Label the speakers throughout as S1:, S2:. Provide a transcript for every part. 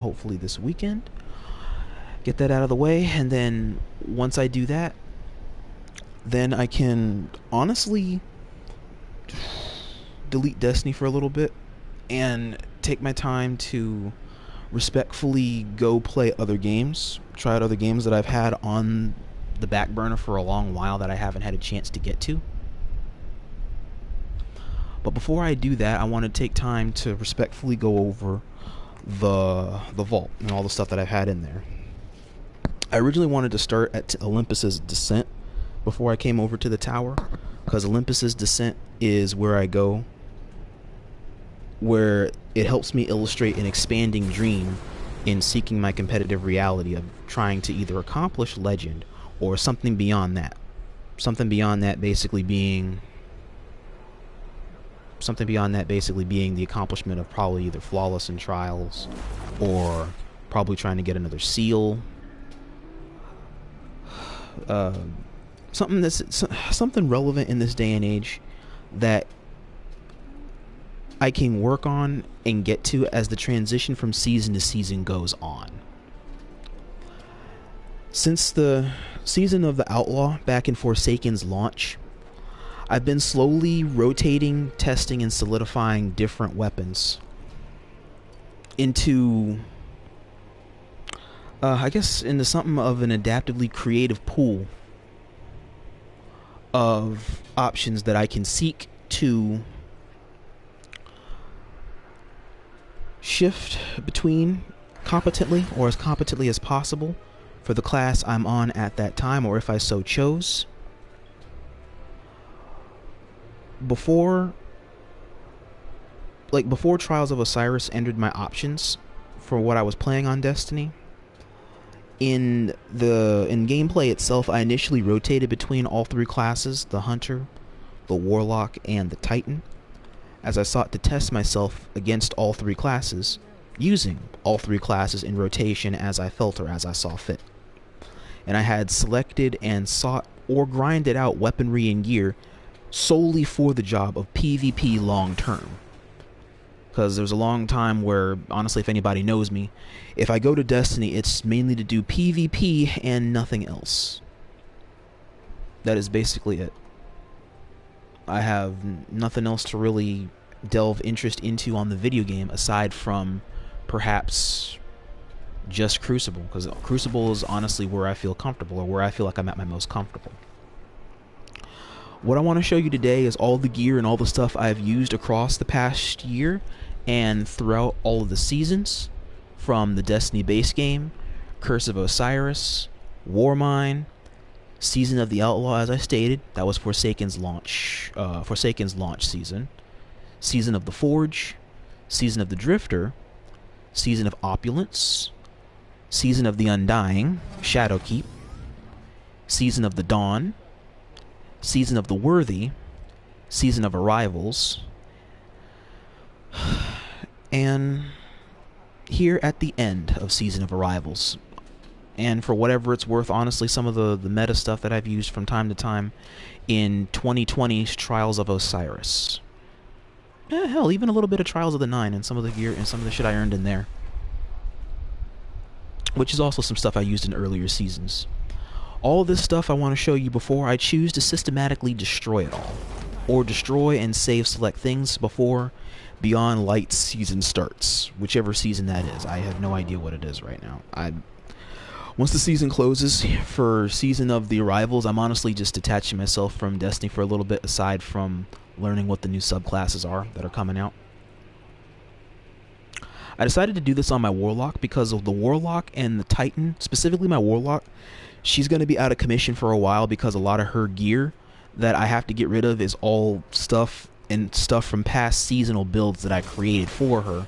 S1: hopefully this weekend. Get that out of the way, and then once I do that, then I can honestly delete Destiny for a little bit and take my time to respectfully go play other games, try out other games that I've had on the back burner for a long while that I haven't had a chance to get to. But before I do that, I want to take time to respectfully go over the vault and all the stuff that I've had in there. I originally wanted to start at Olympus's Descent before I came over to the tower, because Olympus's Descent is where I go, where it helps me illustrate an expanding dream in seeking my competitive reality of trying to either accomplish legend or something beyond that. Something beyond that basically being the accomplishment of probably either flawless in trials or probably trying to get another seal. Something relevant in this day and age that I can work on and get to as the transition from season to season goes on. Since the season of the Outlaw back in Forsaken's launch, I've been slowly rotating, testing, and solidifying different weapons into into something of an adaptively creative pool of options that I can seek to shift between competently or as competently as possible for the class I'm on at that time, or if I so chose. Before Trials of Osiris entered my options for what I was playing on Destiny, in gameplay itself, I initially rotated between all three classes, the Hunter, the Warlock, and the Titan, as I sought to test myself against all three classes, using all three classes in rotation as I felt or as I saw fit. And I had selected and sought or grinded out weaponry and gear solely for the job of PvP long term. Because there was a long time where, honestly, if anybody knows me, if I go to Destiny, it's mainly to do PvP and nothing else. That is basically it. I have nothing else to really delve interest into on the video game aside from perhaps just Crucible, because Crucible is honestly where I feel comfortable, or where I feel like I'm at my most comfortable. What I want to show you today is all the gear and all the stuff I've used across the past year and throughout all of the seasons, from the Destiny base game, Curse of Osiris, Warmine, Season of the Outlaw, as I stated, that was Forsaken's launch season, Season of the Forge, Season of the Drifter, Season of Opulence, Season of the Undying, Shadowkeep, Season of the Dawn, Season of the Worthy, Season of Arrivals, and here at the end of Season of Arrivals. And for whatever it's worth, honestly, some of the meta stuff that I've used from time to time in 2020's Trials of Osiris. Hell, even a little bit of Trials of the Nine and some of the gear and some of the shit I earned in there. Which is also some stuff I used in earlier seasons. All this stuff I want to show you before I choose to systematically destroy it all. Or destroy and save select things before Beyond Light season starts. Whichever season that is. I have no idea what it is right now. Once the season closes for Season of the Arrivals, I'm honestly just detaching myself from Destiny for a little bit, aside from learning what the new subclasses are that are coming out. I decided to do this on my Warlock because of the Warlock and the Titan, specifically my Warlock. She's going to be out of commission for a while because a lot of her gear that I have to get rid of is all stuff from past seasonal builds that I created for her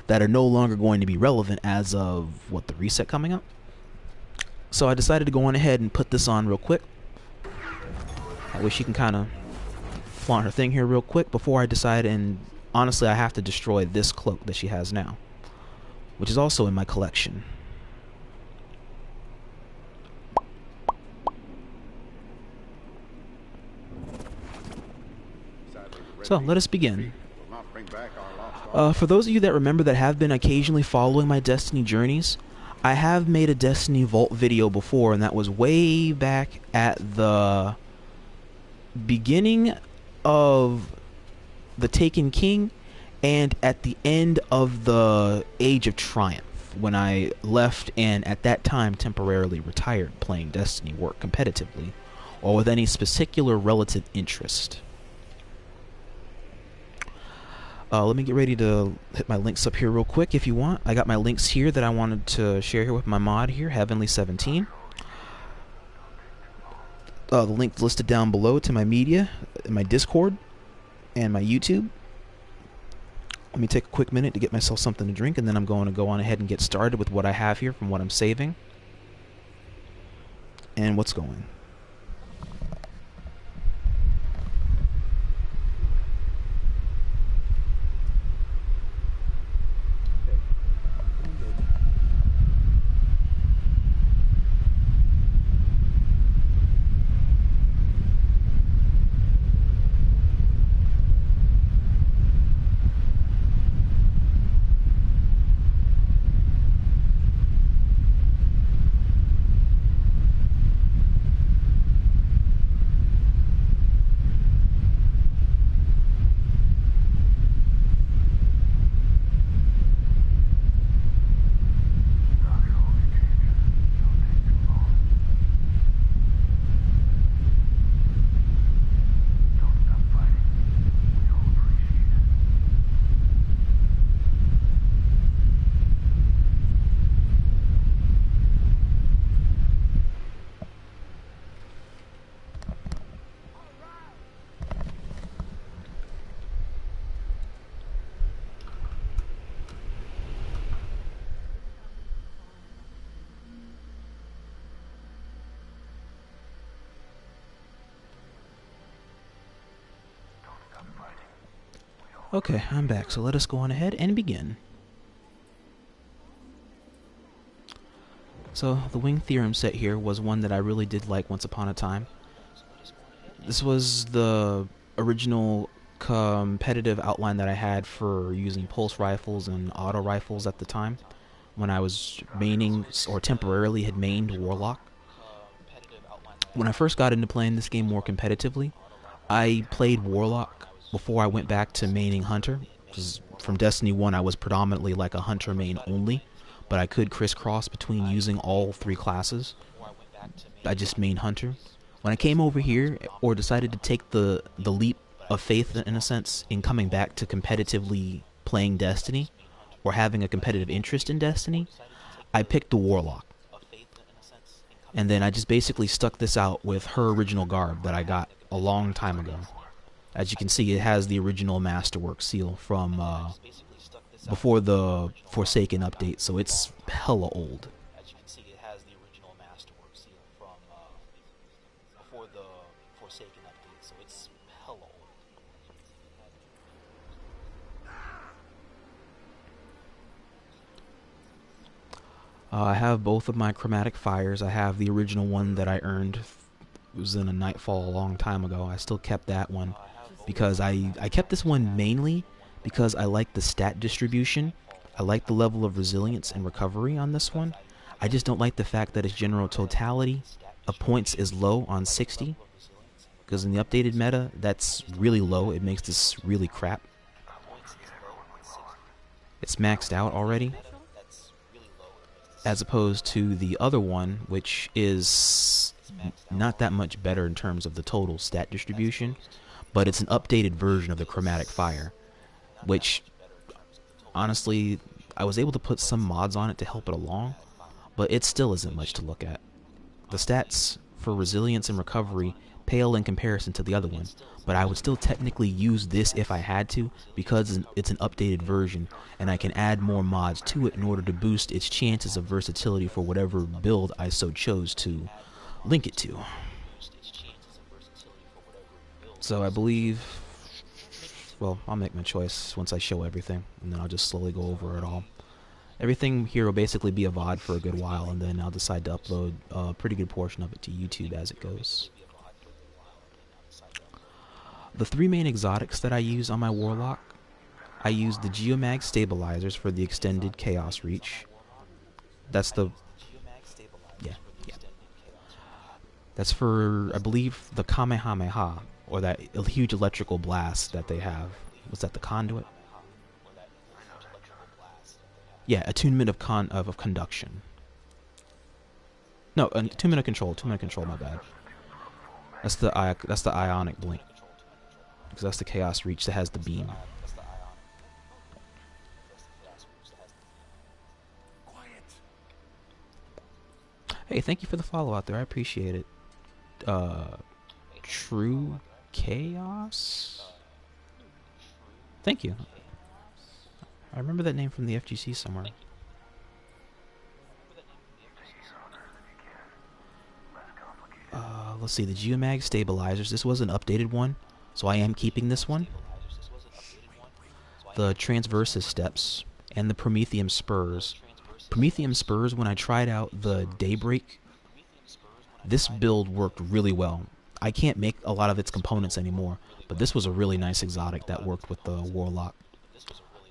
S1: that are no longer going to be relevant as of, the reset coming up? So I decided to go on ahead and put this on real quick. That way she can kind of flaunt her thing here real quick before I decide, and honestly I have to destroy this cloak that she has now, which is also in my collection. So let us begin. For those of you that remember that have been occasionally following my Destiny journeys, I have made a Destiny Vault video before, and that was way back at the beginning of the Taken King and at the end of the Age of Triumph, when I left and at that time temporarily retired playing Destiny work competitively or with any particular relative interest. Let me get ready to hit my links up here real quick if you want. I got my links here that I wanted to share here with my mod here, Heavenly17. The link listed down below to my media, my Discord, and my YouTube. Let me take a quick minute to get myself something to drink, and then I'm going to go on ahead and get started with what I have here from what I'm saving and what's going. Okay, I'm back, so let us go on ahead and begin. So, the Wing Theorem set here was one that I really did like once upon a time. This was the original competitive outline that I had for using pulse rifles and auto rifles at the time, when I was maining, or temporarily had mained Warlock. When I first got into playing this game more competitively, I played Warlock before I went back to maining Hunter, because from Destiny 1 I was predominantly like a Hunter main only, but I could crisscross between using all three classes. I just main Hunter. When I came over here, or decided to take the leap of faith in a sense, in coming back to competitively playing Destiny, or having a competitive interest in Destiny, I picked the Warlock. And then I just basically stuck this out with her original garb that I got a long time ago. As you can see, it has the original Masterwork seal from before the Forsaken update, so it's hella old. As you can see, it has the original Masterwork seal from before the Forsaken update, so it's hella old. I have both of my chromatic fires. I have the original one that I earned. It was in a Nightfall a long time ago. I still kept that one because I kept this one mainly because I like the stat distribution. I like the level of resilience and recovery on this one. I just don't like the fact that its general totality of points is low on 60, because in the updated meta that's really low. It makes this really crap. It's maxed out already, as opposed to the other one, which is not that much better in terms of the total stat distribution, but it's an updated version of the chromatic fire, which honestly I was able to put some mods on it to help it along, but it still isn't much to look at. The stats for resilience and recovery pale in comparison to the other one, but I would still technically use this if I had to, because it's an updated version and I can add more mods to it in order to boost its chances of versatility for whatever build I so chose to link it to. So I believe, well, I'll make my choice once I show everything, and then I'll just slowly go over it all. Everything here will basically be a VoD for a good while, and then I'll decide to upload a pretty good portion of it to YouTube as it goes. The three main exotics that I use on my Warlock I used the Geomag stabilizers for the extended chaos reach. That's the... Yeah, yeah. That's for, I believe, the Kamehameha, or that huge electrical blast that they have. Was that the conduit? Yeah, attunement of conduction. No, attunement of control. Attunement of control. My bad. That's the ionic blink, because that's the chaos reach that has the beam. Hey, thank you for the follow out there. I appreciate it. True Chaos? Thank you. I remember that name from the FGC somewhere. Let's see, the Geomag stabilizers. This was an updated one, so I am keeping this one. The Transversus steps and the Prometheum spurs. Prometheum spurs, when I tried out the Daybreak, this build worked really well. I can't make a lot of its components anymore, but this was a really nice exotic that worked with the Warlock.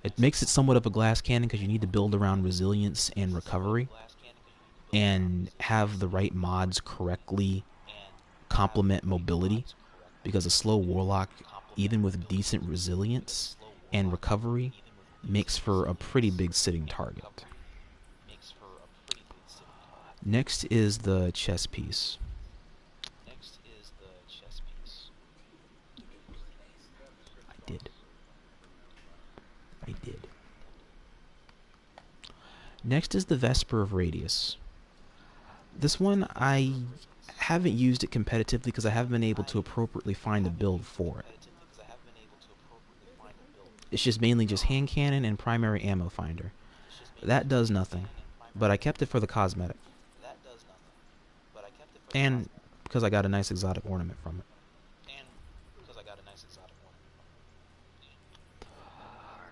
S1: It makes it somewhat of a glass cannon because you need to build around resilience and recovery and have the right mods correctly complement mobility, because a slow Warlock, even with decent resilience and recovery, makes for a pretty big sitting target. Next is the chess piece. I did. Next is the Vesper of Radius. This one, I haven't used it competitively because I haven't been able to appropriately find a build for it. It's just mainly just hand cannon and primary ammo finder. That does nothing, but I kept it for the cosmetic. And because I got a nice exotic ornament from it.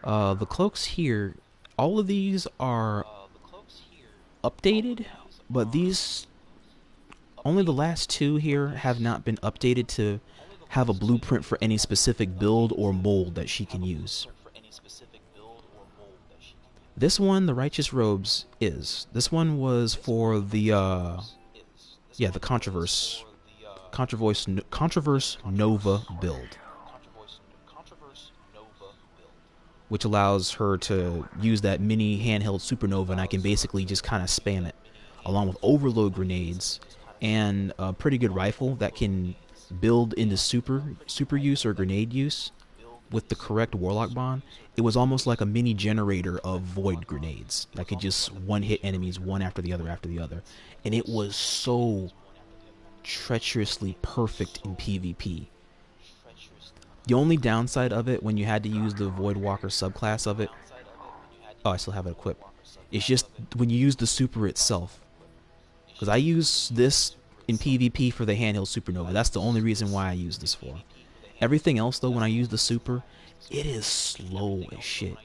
S1: The cloaks here, all of these are updated, but these, only the last two here have not been updated to have a blueprint for any specific build or mold that she can use. This one, the Righteous Robes, is. This one was for the, the Controverse Nova build, which allows her to use that mini handheld supernova, and I can basically just kind of spam it, along with overload grenades and a pretty good rifle that can build into super use or grenade use with the correct Warlock bond. It was almost like a mini generator of void grenades that could just one-hit enemies one after the other, and it was so treacherously perfect in PvP. The only downside of it, when you had to use the Void Walker subclass of it, oh, I still have it equipped, it's just when you use the super itself. Because I use this in PvP for the handheld supernova. That's the only reason why I use this for. Everything else, though, when I use the super, it is slow as shit.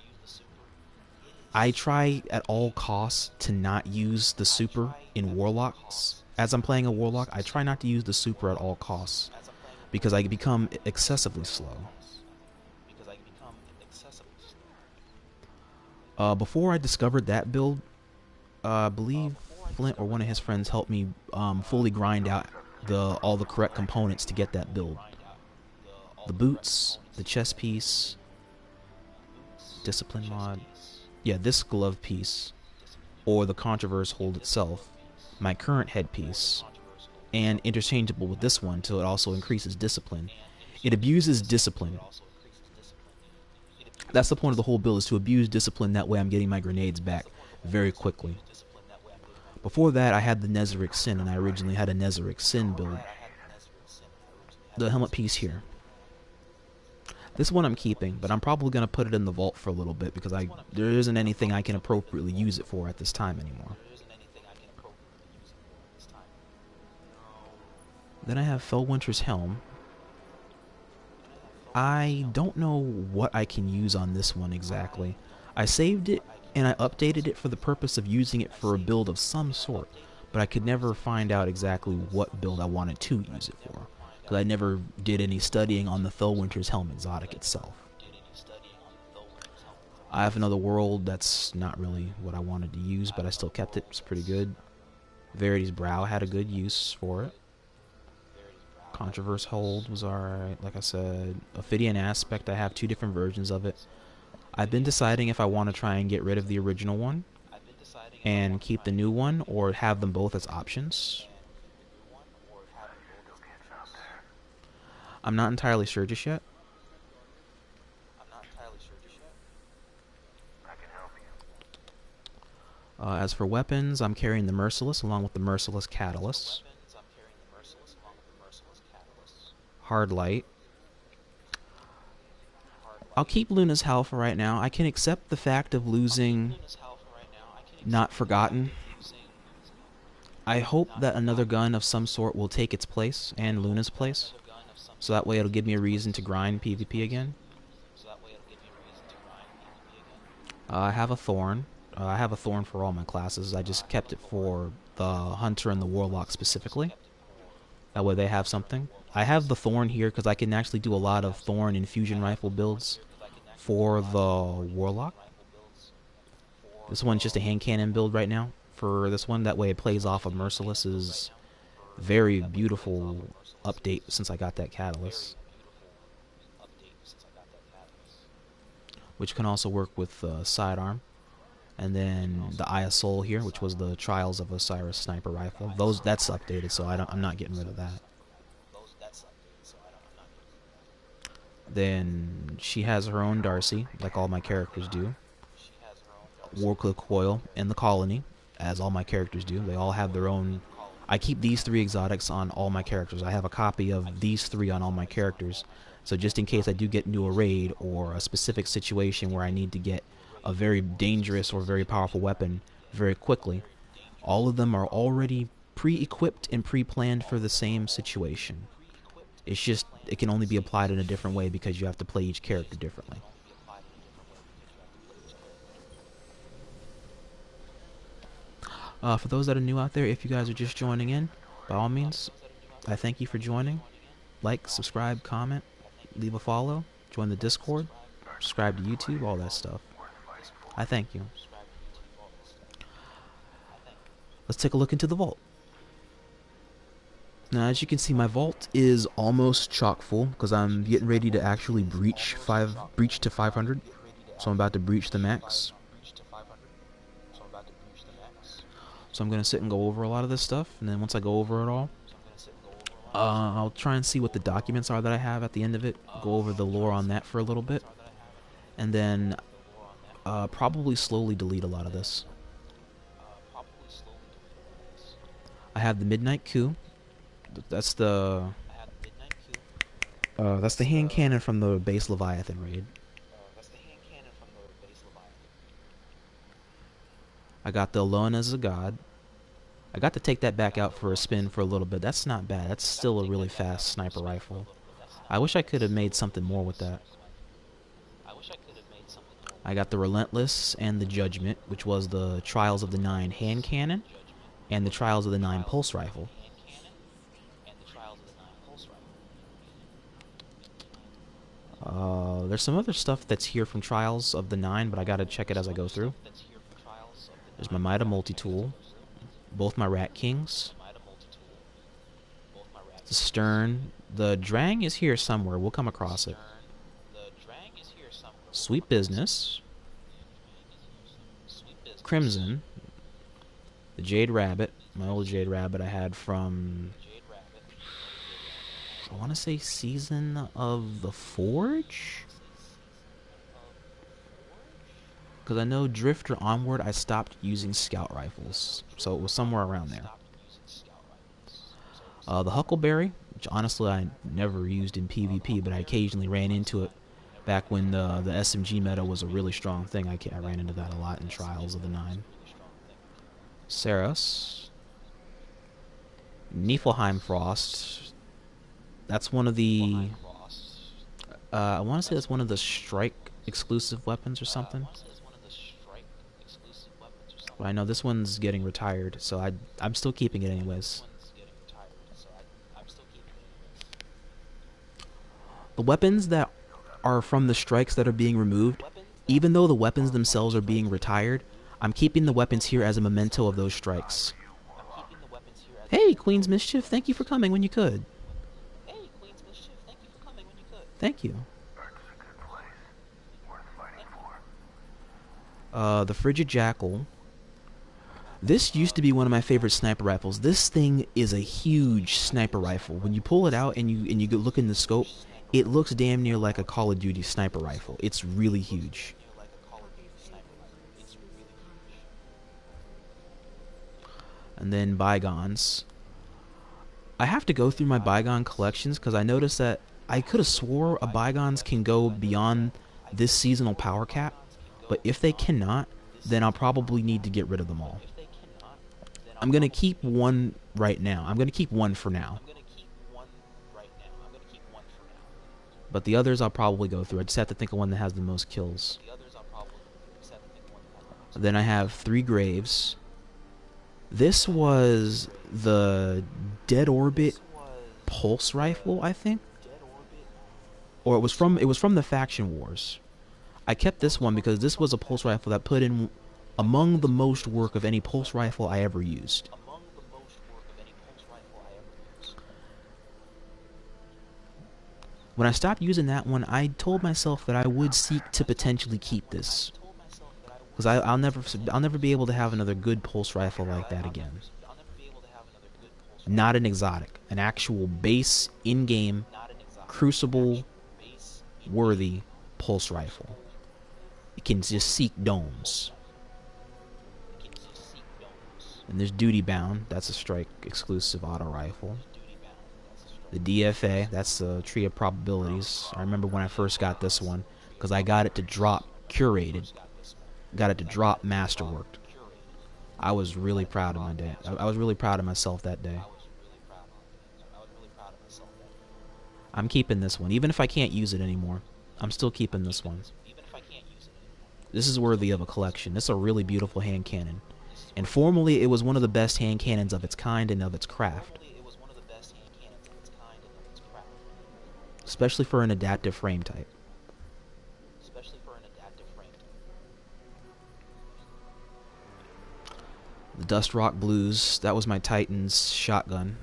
S1: I try at all costs to not use the super in Warlocks. As I'm playing a Warlock, I try not to use the super at all costs, because I become excessively slow. Before I discovered that build, I believe Flint or one of his friends helped me fully grind out all the correct components to get that build. The boots, the chest piece, discipline mod, yeah, this glove piece, or the Controverse hold itself, my current headpiece, and interchangeable with this one till it also increases discipline. It abuses discipline. That's the point of the whole build, is to abuse discipline. That way I'm getting my grenades back very quickly. Before that, I had the Nezarec Sin, and I originally had a Nezarec Sin build. The helmet piece here. This one I'm keeping, but I'm probably going to put it in the vault for a little bit because there isn't anything I can appropriately use it for at this time anymore. Then I have Fellwinter's Helm. I don't know what I can use on this one exactly. I saved it and I updated it for the purpose of using it for a build of some sort, but I could never find out exactly what build I wanted to use it for, because I never did any studying on the Fellwinter's Helm exotic itself. I have another world that's not really what I wanted to use, but I still kept it. It's pretty good. Verity's Brow had a good use for it. Controverse Hold was alright. Like I said, Ophidian Aspect, I have 2 different versions of it. I've been deciding if I want to try and get rid of the original one and keep the new one, or have them both as options. I'm not entirely sure just yet. As for weapons, I'm carrying the Merciless along with the Merciless Catalyst. Hard Light. I'll keep Luna's Howl for right now. I can accept the fact of losing Not Forgotten. I hope that another gun of some sort will take its place, and Luna's place. So that way it'll give me a reason to grind PvP again. I have a Thorn. I have a Thorn for all my classes. I just kept it for the Hunter and the Warlock specifically. That way they have something. I have the Thorn here because I can actually do a lot of Thorn and Fusion Rifle builds for the Warlock. This one's just a hand cannon build right now for this one. That way it plays off of Merciless's very beautiful update since I got that Catalyst. Which can also work with Sidearm. And then the Eye of Soul here, which was the Trials of Osiris sniper rifle. That's updated, so I'm not getting rid of that. Then she has her own Darcy, like all my characters do. Warcliffe Coil and the Colony, as all my characters do. They all have their own. I keep these 3 exotics on all my characters. I have a copy of these 3 on all my characters. So just in case I do get into a raid or a specific situation where I need to get a very dangerous or very powerful weapon very quickly, all of them are already pre-equipped and pre-planned for the same situation. It's just, it can only be applied in a different way because you have to play each character differently. For those that are new out there, if you guys are just joining in, by all means, I thank you for joining. Like, subscribe, comment, leave a follow, join the Discord, subscribe to YouTube, all that stuff. I thank you. Let's take a look into the vault. Now, as you can see, my vault is almost chock full because I'm getting ready to actually breach to 500. So I'm about to breach the max. So I'm going to sit and go over a lot of this stuff, and then once I go over it all, I'll try and see what the documents are that I have at the end of it, go over the lore on that for a little bit, and then probably slowly delete a lot of this. I have the Midnight Coup. That's the hand cannon from the base Leviathan raid. I got the Alone as a God. I got to take that back out for a spin for a little bit. That's not bad. That's still a really fast sniper rifle. I wish I could have made something more with that. I got the Relentless and the Judgment, which was the Trials of the 9 hand cannon and the Trials of the 9 pulse rifle. There's some other stuff that's here from Trials of the 9, but I gotta check it as I go through. There's my Mida multi-tool, both my Rat Kings, the Stern, the Drang is here somewhere, we'll come across it. Sweet Business, Crimson, the Jade Rabbit, my old Jade Rabbit I had from, I want to say Season of the Forge? Because I know Drifter onward I stopped using scout rifles, so it was somewhere around there. The Huckleberry, which honestly I never used in PvP, but I occasionally ran into it back when the SMG meta was a really strong thing. I ran into that a lot in Trials of the 9. Saras. Niflheim Frost. That's one of the... I want to say that's one of the Strike exclusive weapons or something. But I know this one's getting retired, so I'm still keeping it anyways. The weapons that are from the strikes that are being removed, Even though the weapons themselves are being retired, I'm keeping the weapons here as a memento of those strikes. Hey, Queen's Mischief, thank you for coming when you could. Thank you. The Frigid Jackal. This used to be one of my favorite sniper rifles. This thing is a huge sniper rifle. When you pull it out and you look in the scope, it looks damn near like a Call of Duty sniper rifle. It's really huge. And then Bygones. I have to go through my Bygone collections because I noticed that I could have swore a Bygones can go beyond this seasonal power cap, but if they cannot, then I'll probably need to get rid of them all. I'm going to keep one right now. I'm going to keep one for now. But the others I'll probably go through. I just have to think of one that has the most kills. Then I have 3 Graves. This was the Dead Orbit Pulse Rifle, I think. Or it was from the Faction Wars. I kept this one because this was a pulse rifle that put in among the most work of any pulse rifle I ever used. When I stopped using that one, I told myself that I would seek to potentially keep this, because I'll never be able to have another good pulse rifle like that again. Not an exotic, an actual base in-game Crucible worthy pulse rifle. It can just seek domes. And there's Duty Bound. That's a strike exclusive auto rifle. The DFA, that's the Tree of Probabilities. I remember when I first got this one, because I got it to drop curated. Got it to drop masterworked. I was really proud of my day. I was really proud of myself that day. I'm keeping this one. Even if I can't use it anymore, I'm still keeping this one. This is worthy of a collection. This is a really beautiful hand cannon. And formerly, it was one of the best hand cannons of its kind and of its craft. Especially for an adaptive frame type. The Dust Rock Blues, that was my Titan's shotgun.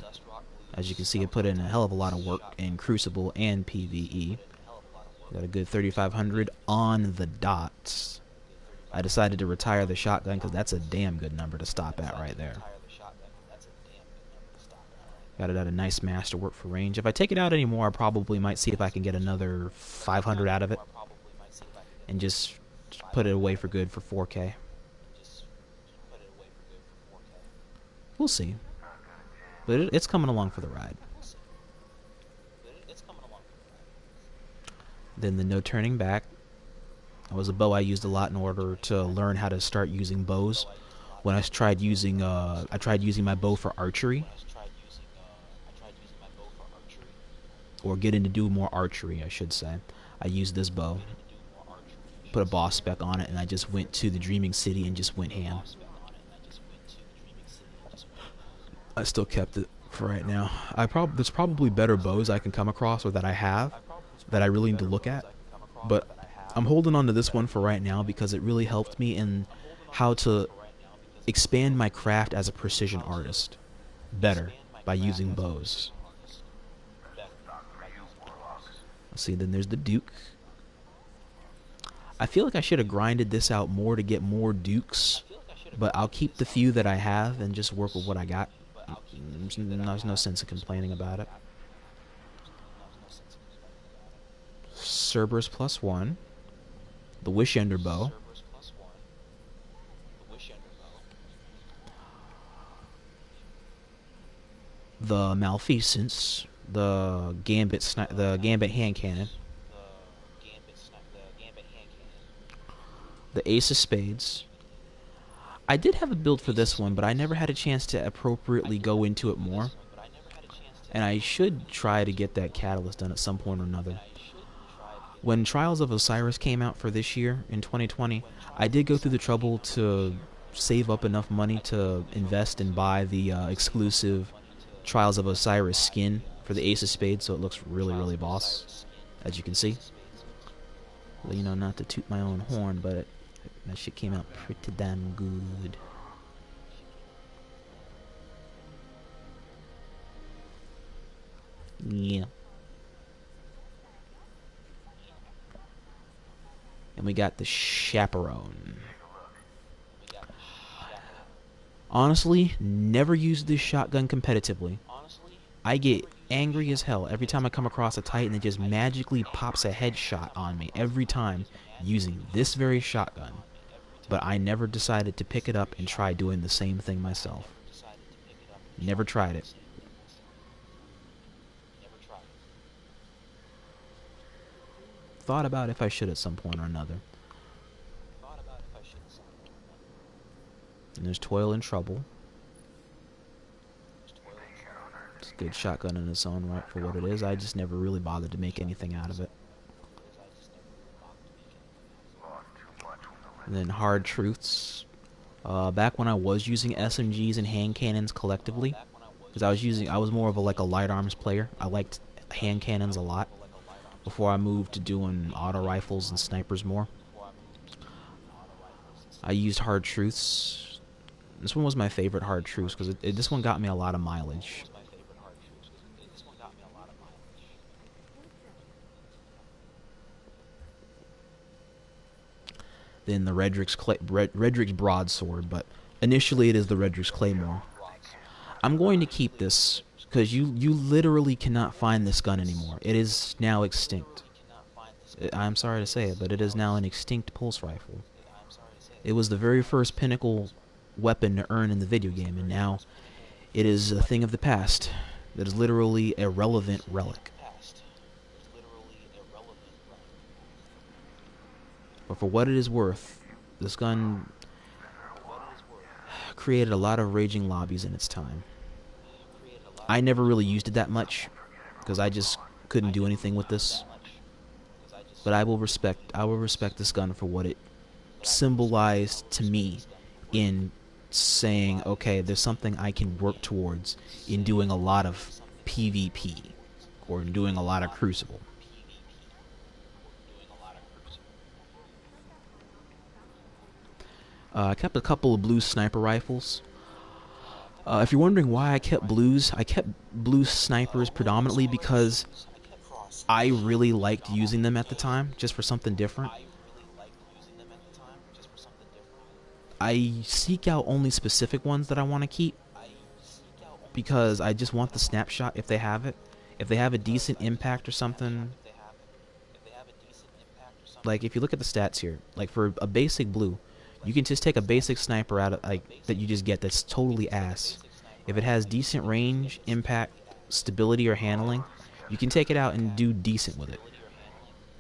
S1: As you can see, it put in a hell of a lot of work in Crucible and PvE. Got a good 3,500 on the dot. I decided to retire the shotgun because that's a damn good number to stop at right there. Got it at a nice masterwork for range. If I take it out anymore, I probably might see if I can get another 500 out of it. And just put it away for good for 4K. We'll see. But it's coming along for the ride. Then the No Turning Back. That was a bow I used a lot in order to learn how to start using bows. When I tried using my bow for archery. Or getting to do more archery, I should say. I used this bow. Put a boss spec on it, and I just went to the Dreaming City and just went ham. I still kept it for right now. There's probably better bows I can come across or that I have that I really need to look at. But I'm holding on to this one for right now because it really helped me in how to expand my craft as a precision artist better by using bows. Let's see, then there's the Duke. I feel like I should have grinded this out more to get more Dukes, but I'll keep the few that I have and just work with what I got. There's no sense of complaining about it. Cerberus +1. The Wishender bow. The Malfeasance. The Gambit hand cannon. The Ace of Spades. I did have a build for this one, but I never had a chance to appropriately go into it more. And I should try to get that catalyst done at some point or another. When Trials of Osiris came out for this year, in 2020, I did go through the trouble to save up enough money to invest and buy the exclusive Trials of Osiris skin for the Ace of Spades, so it looks really, really boss, as you can see. Well, you know, not to toot my own horn, but that shit came out pretty damn good. Yeah. And we got the chaperone. Honestly, never used this shotgun competitively. I get angry as hell every time I come across a Titan that just magically pops a headshot on me every time using this very shotgun. But I never decided to pick it up and try doing the same thing myself. Never tried it. Thought about if I should at some point or another. And there's Toil and Trouble. It's a good shotgun in its own right for what it is. I just never really bothered to make anything out of it. And then Hard Truths. Back when I was using SMGs and hand cannons collectively, because I was more of a light arms player. I liked hand cannons a lot before I moved to doing auto rifles and snipers more. I used Hard Truths. This one was my favorite Hard Truths because this one got me a lot of mileage. Then the Redrick's Broadsword, but initially it is the Redrick's Claymore. I'm going to keep this because you literally cannot find this gun anymore. It is now extinct. I'm sorry to say it, but it is now an extinct pulse rifle. It was the very first pinnacle weapon to earn in the video game, and now it is a thing of the past. That is literally a relevant relic. But for what it is worth, this gun created a lot of raging lobbies in its time. I never really used it that much because I just couldn't do anything with this. But I will respect this gun for what it symbolized to me in saying, okay, there's something I can work towards in doing a lot of PvP or in doing a lot of Crucible. I kept a couple of blue sniper rifles. If you're wondering why I kept blues, I kept blue snipers predominantly because I really liked using them at the time, just for something different. I seek out only specific ones that I want to keep because I just want the snapshot if they have it. If they have a decent impact or something. Like if you look at the stats here, like for a basic blue, you can just take a basic sniper out of that you just get that's totally ass. If it has decent range, impact, stability, or handling, you can take it out and do decent with it.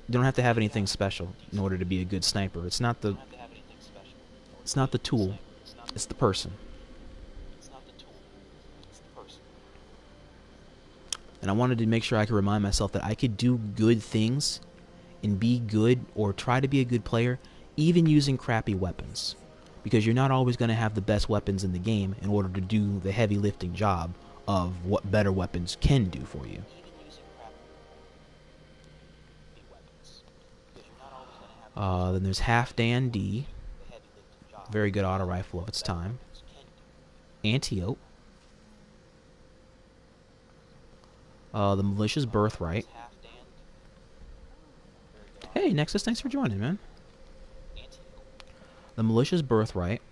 S1: You don't have to have anything special in order to be a good sniper. It's not the tool, it's the person. And I wanted to make sure I could remind myself that I could do good things and be good or try to be a good player even using crappy weapons, because you're not always going to have the best weapons in the game in order to do the heavy lifting job of what better weapons can do for you. Then there's Half Dan D, very good auto rifle of its time. Antelope, the Malicious Birthright. Hey Nexus, thanks for joining, man. The Malicious Birthright.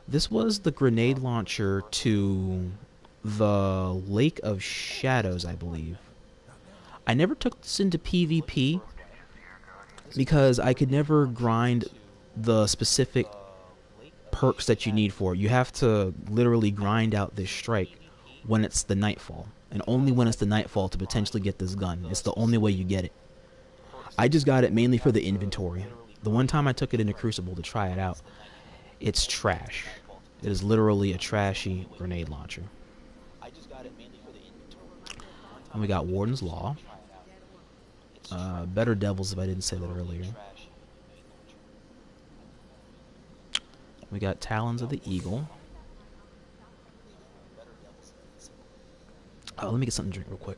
S1: This was the grenade launcher to the Lake of Shadows, I believe. I never took this into PvP because I could never grind the specific perks that you need for it. You have to literally grind out this strike when it's the nightfall, and only when it's the nightfall to potentially get this gun. It's the only way you get it. I just got it mainly for the inventory. The one time I took it into Crucible to try it out, it's trash. It is literally a trashy grenade launcher. And we got Warden's Law. Better Devils if I didn't say that earlier. We got Talons of the Eagle. Let me get something to drink real quick.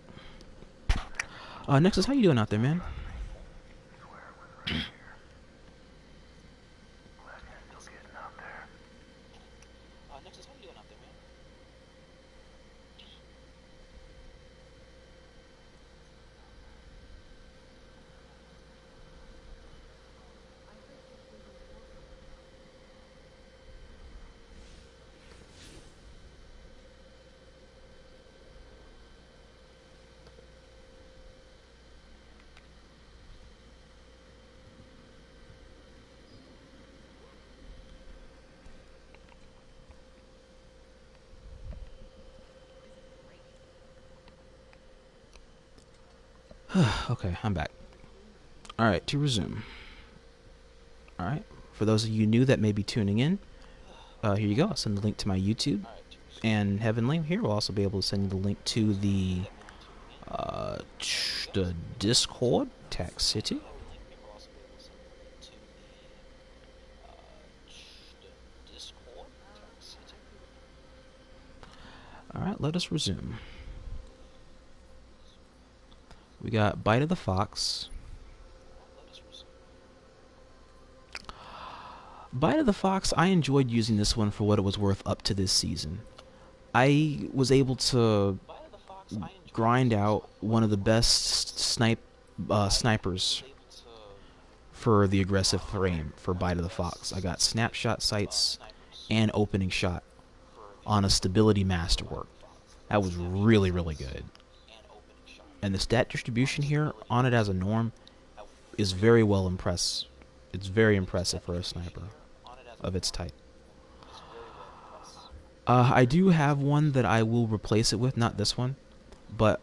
S1: Nexus, how you doing out there, man? Okay, I'm back. Alright, to resume. Alright, for those of you new that may be tuning in, here you go. I'll send the link to my YouTube. And Heavenly, here we'll also be able to send you the link to the Discord, Tech City. Alright, let us resume. We got Bite of the Fox. Bite of the Fox, I enjoyed using this one for what it was worth up to this season. I was able to grind out one of the best snipers for the aggressive frame for Bite of the Fox. I got snapshot sights and opening shot on a stability masterwork. That was really, really good. And the stat distribution here on it as a norm is very well impressed. It's very impressive for a sniper of its type. I do have one that I will replace it with, not this one, but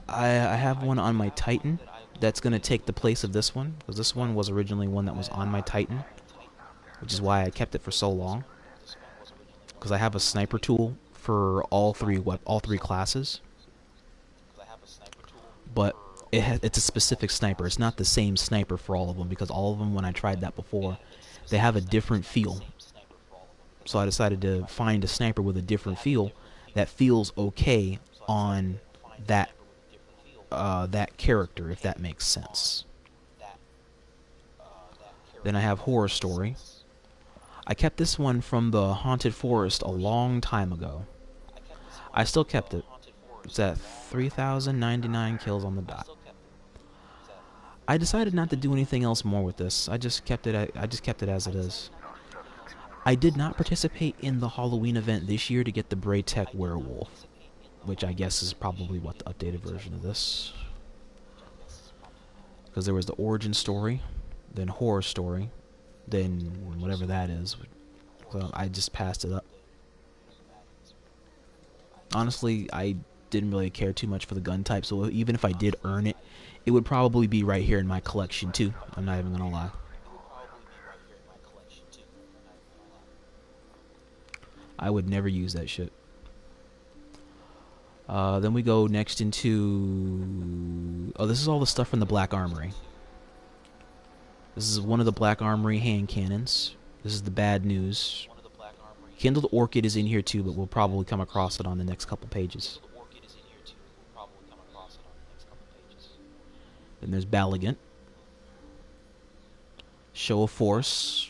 S1: I have one on my Titan that's going to take the place of this one, because this one was originally one that was on my Titan, which is why I kept it for so long, because I have a sniper tool for all three classes, but it's a specific sniper. It's not the same sniper for all of them, because all of them, when I tried that before, they have a different feel. So I decided to find a sniper with a different feel that feels okay on that that character, if that makes sense. Then I have Horror Story. I kept this one from the Haunted Forest a long time ago. I still kept it. It's at 3,099 kills on the dot. I decided not to do anything else more with this. I just kept it as it is. I did not participate in the Halloween event this year to get the Braytech Werewolf, which I guess is probably what the updated version of this. Because there was the Origin Story, then Horror Story, then whatever that is. So I just passed it up. Honestly, I didn't really care too much for the gun type, so even if I did earn it, it would probably be right here in my collection too. I'm not even gonna lie. I would never use that shit. Then we go next into... Oh, this is all the stuff from the Black Armory. This is one of the Black Armory hand cannons. This is the bad news. Kindled Orchid is in here too, but we'll probably come across it on the next couple pages. Then there's Balligant. Show of Force.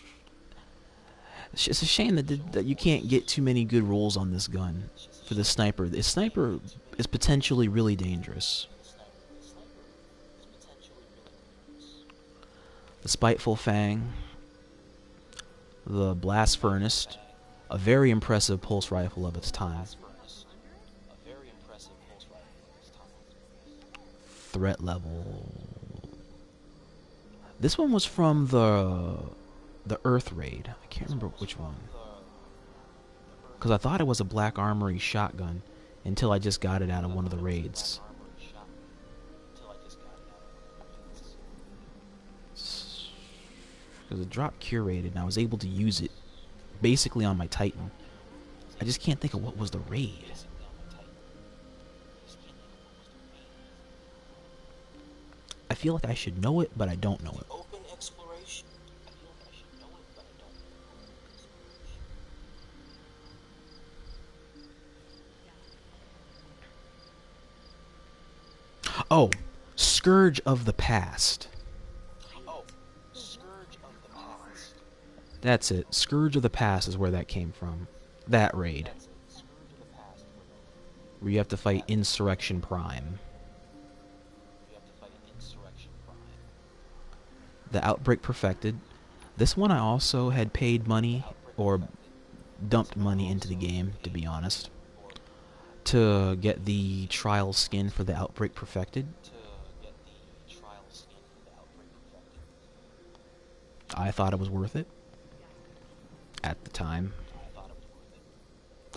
S1: It's a shame that you can't get too many good rolls on this gun for the sniper. The sniper is potentially really dangerous. The Spiteful Fang. The Blast Furnace. A very impressive pulse rifle of its time. Threat level. This one was from the Earth Raid. I can't remember which one. Because I thought it was a Black Armory shotgun until I just got it out of one of the raids. Because it dropped curated and I was able to use it basically on my Titan. I just can't think of what was the raid. I feel like I should know it, but I don't know it. Oh, Scourge of the Past. That's it. Scourge of the Past is where that came from. That raid. Where you have to fight Insurrection Prime. The Outbreak Perfected. This one I also had paid money, or dumped money into the game, to be honest, to get the trial skin for the Outbreak Perfected. I thought it was worth it at the time.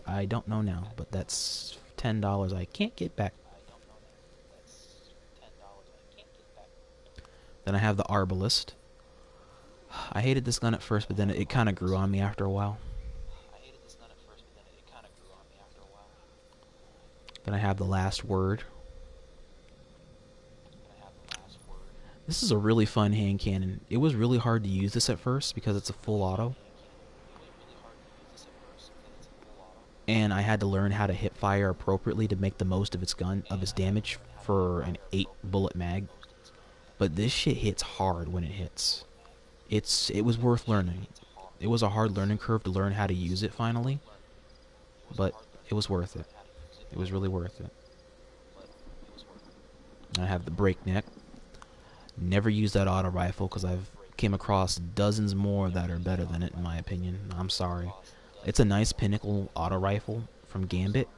S1: I don't know now, but that's $10 I can't get back. Then I have the Arbalist. I hated this gun at first, but then it kind of grew on me after a while. Then I have the Last Word. This is a really fun hand cannon. It was really hard to use this at first because it's a full auto. And I had to learn how to hip fire appropriately to make the most of its damage for an 8-bullet mag. But this shit hits hard when it hits. It was worth learning. It was a hard learning curve to learn how to use it finally. But it was worth it. It was really worth it. I have the Breakneck. Never used that auto rifle because I've came across dozens more that are better than it in my opinion. I'm sorry. It's a nice pinnacle auto rifle from Gambit.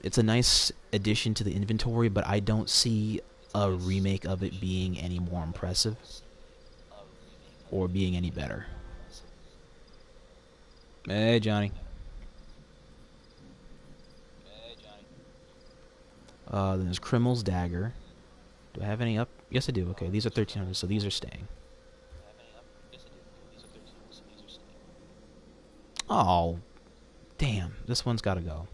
S1: It's a nice addition to the inventory, but I don't see a remake of it being any more impressive or being any better. Hey, Johnny. Then there's Krimel's Dagger. Do I have any up? Yes, I do. Okay, these are 1300, so these are staying. Oh, damn. This one's got to go.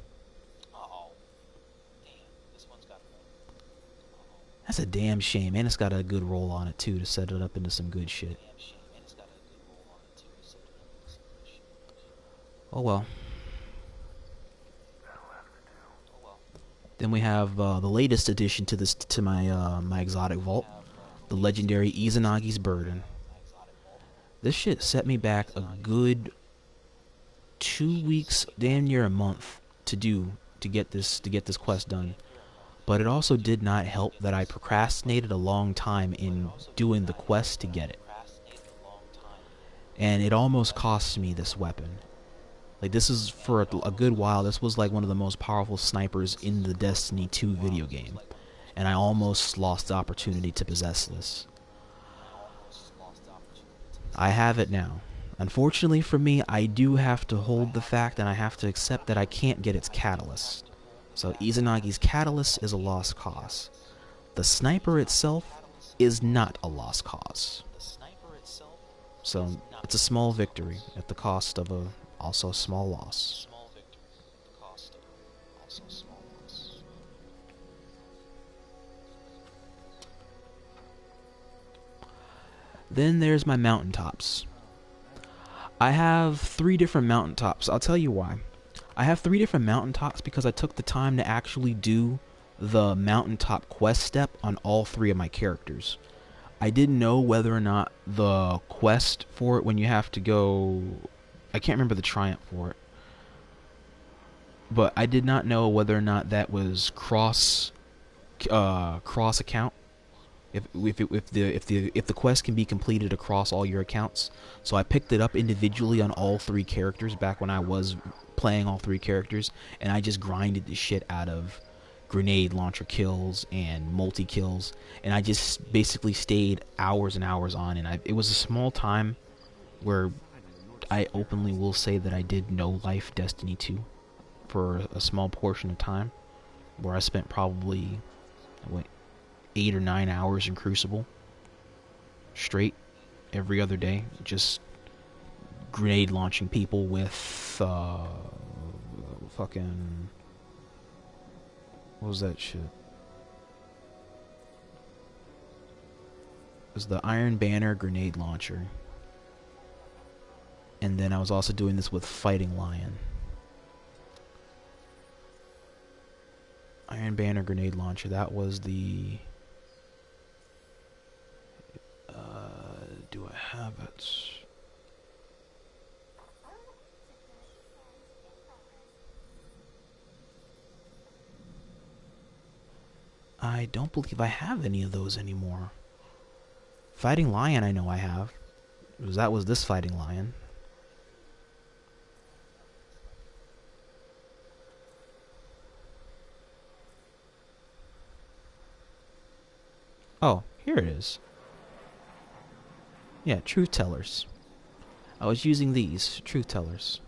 S1: That's a damn shame, and it's got a good roll on it, too, to set it up into some good shit. Oh, well. Then we have the latest addition to my my exotic vault, the legendary Izanagi's Burden. This shit set me back a good 2 weeks, damn near a month, to get this quest done. But it also did not help that I procrastinated a long time in doing the quest to get it, and it almost cost me this weapon. Like, this is, for a good while, this was like one of the most powerful snipers in the Destiny 2 video game. And I almost lost the opportunity to possess this. I have it now. Unfortunately for me, I do have to hold the fact and I have to accept that I can't get its catalyst. So Izanagi's catalyst is a lost cause. The sniper itself is not a lost cause. So it's a small victory at the cost of a also a small loss. Then there's my mountaintops. I have 3 different mountaintops. I'll tell you why. I have 3 different mountaintops because I took the time to actually do the mountaintop quest step on all 3 of my characters. I didn't know whether or not the quest for it, when you have to go, I can't remember the triumph for it, but I did not know whether or not that was cross account. If the quest can be completed across all your accounts. So I picked it up individually on all 3 characters back when I was playing all 3 characters, and I just grinded the shit out of grenade launcher kills and multi kills, and I just basically stayed hours and hours on, and it was a small time where I openly will say that I did no life Destiny 2 for a small portion of time, where I spent probably 8 or 9 hours in Crucible straight every other day, just grenade launching people with fucking, what was that shit? It was the Iron Banner grenade launcher. And then I was also doing this with Fighting Lion. Iron Banner grenade launcher, that was the... do I have it? I don't believe I have any of those anymore. Fighting Lion I know I have. That was this Fighting Lion. Oh, here it is. Yeah, Truth Tellers. I was using these, Truth Tellers.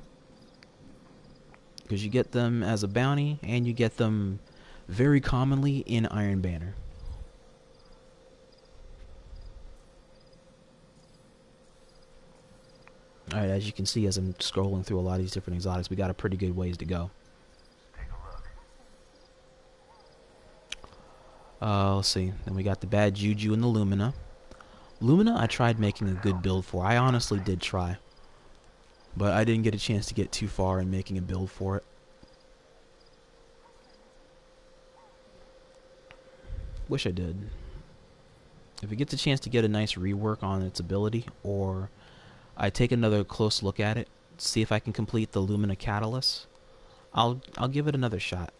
S1: Because you get them as a bounty, and you get them very commonly in Iron Banner. Alright, as you can see as I'm scrolling through a lot of these different exotics, we got a pretty good ways to go. Let's see. Then we got the Bad Juju and the Lumina. Lumina I tried making a good build for. I honestly did try. But I didn't get a chance to get too far in making a build for it. Wish I did. If it gets a chance to get a nice rework on its ability, or I take another close look at it, see if I can complete the Lumina Catalyst, I'll give it another shot.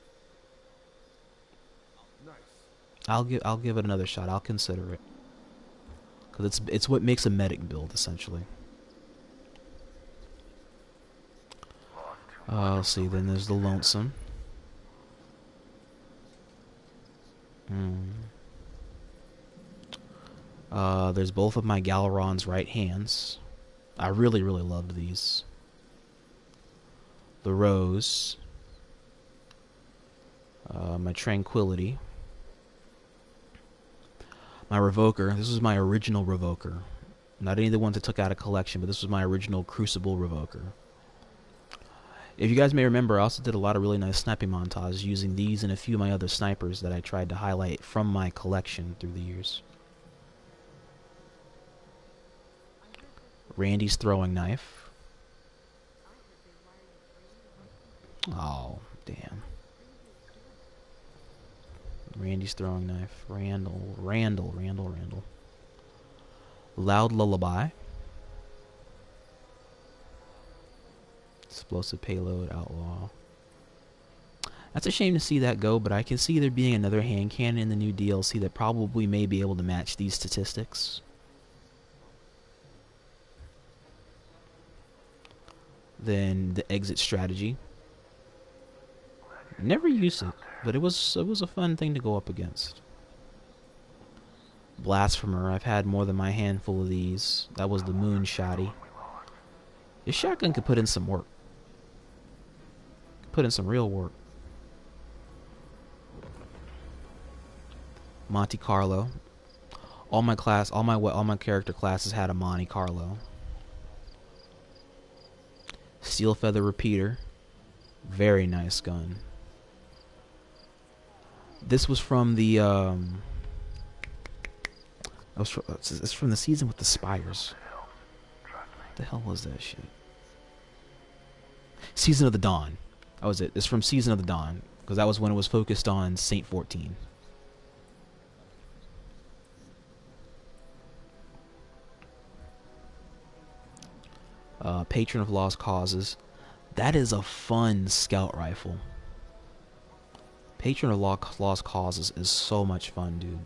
S1: I'll give it another shot. I'll consider it. Cause it's what makes a medic build essentially. Let's see. Then there's the Lonesome. There's both of my Galaron's right hands. I really loved these. The Rose. My Tranquility. My Revoker. This was my original Revoker. Not any of the ones I took out of collection, but this was my original Crucible Revoker. If you guys may remember, I also did a lot of really nice sniping montages using these and a few of my other snipers that I tried to highlight from my collection through the years. Randy's throwing knife. Oh, damn. Randy's throwing knife. Randall. Loud Lullaby. Explosive Payload Outlaw. That's a shame to see that go, but I can see there being another hand cannon in the new DLC that probably may be able to match these statistics. Then the Exit Strategy. Never used it, but it was a fun thing to go up against. Blasphemer. I've had more than my handful of these. That was the Moonshotty. This shotgun could put in some work. Put in some real work. Monte Carlo. All my character classes had a Monte Carlo. Steel Feather Repeater. Very nice gun. This was from the it's from the season with the spires. What the hell was that shit? Season of the Dawn. That was it. It's from Season of the Dawn, because that was when it was focused on Saint 14. Patron of Lost Causes. That is a fun scout rifle. Patron of Lost Causes is so much fun, dude.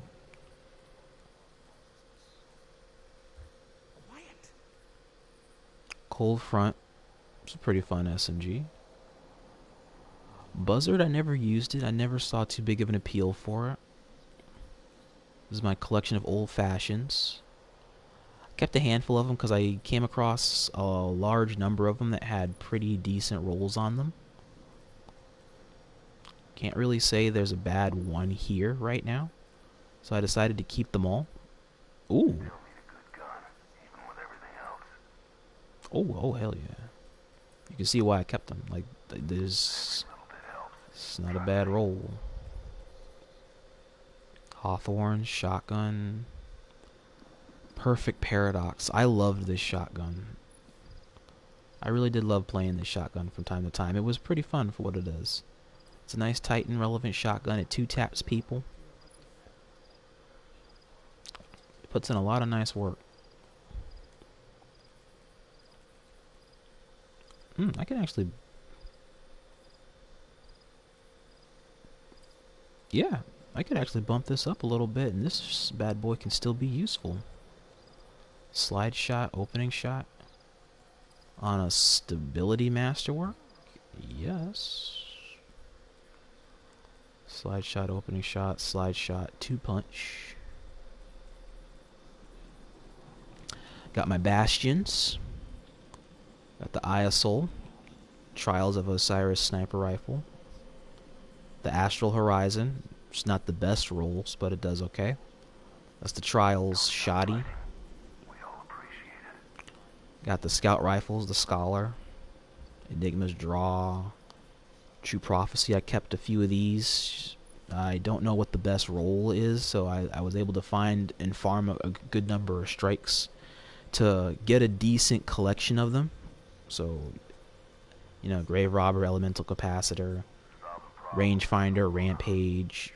S1: Cold Front. It's a pretty fun SMG. Buzzard, I never used it. I never saw too big of an appeal for it. This is my collection of old fashions. Kept a handful of them because I came across a large number of them that had pretty decent rolls on them. Can't really say there's a bad one here right now, so I decided to keep them all. Ooh. Oh, hell yeah. You can see why I kept them. Like, it's not a bad roll. Hawthorne, shotgun. Perfect Paradox. I loved this shotgun. I really did love playing this shotgun from time to time. It was pretty fun for what it is. It's a nice, tight, and relevant shotgun. It two-taps people. It puts in a lot of nice work. I can actually... Yeah, I could actually bump this up a little bit, and this bad boy can still be useful. Slide shot, opening shot. On a stability masterwork? Yes. Slide shot, opening shot, slide shot, 2-punch. Got my Bastions. Got the Eye of Soul. Trials of Osiris sniper rifle. The Astral Horizon. It's not the best rolls, but it does okay. That's the Trials Shoddy. Got the scout rifles, the Scholar, Enigma's Draw, True Prophecy. I kept a few of these. I don't know what the best roll is, so I was able to find and farm a good number of strikes to get a decent collection of them. So, you know, Grave Robber, Elemental Capacitor, Rangefinder, Rampage,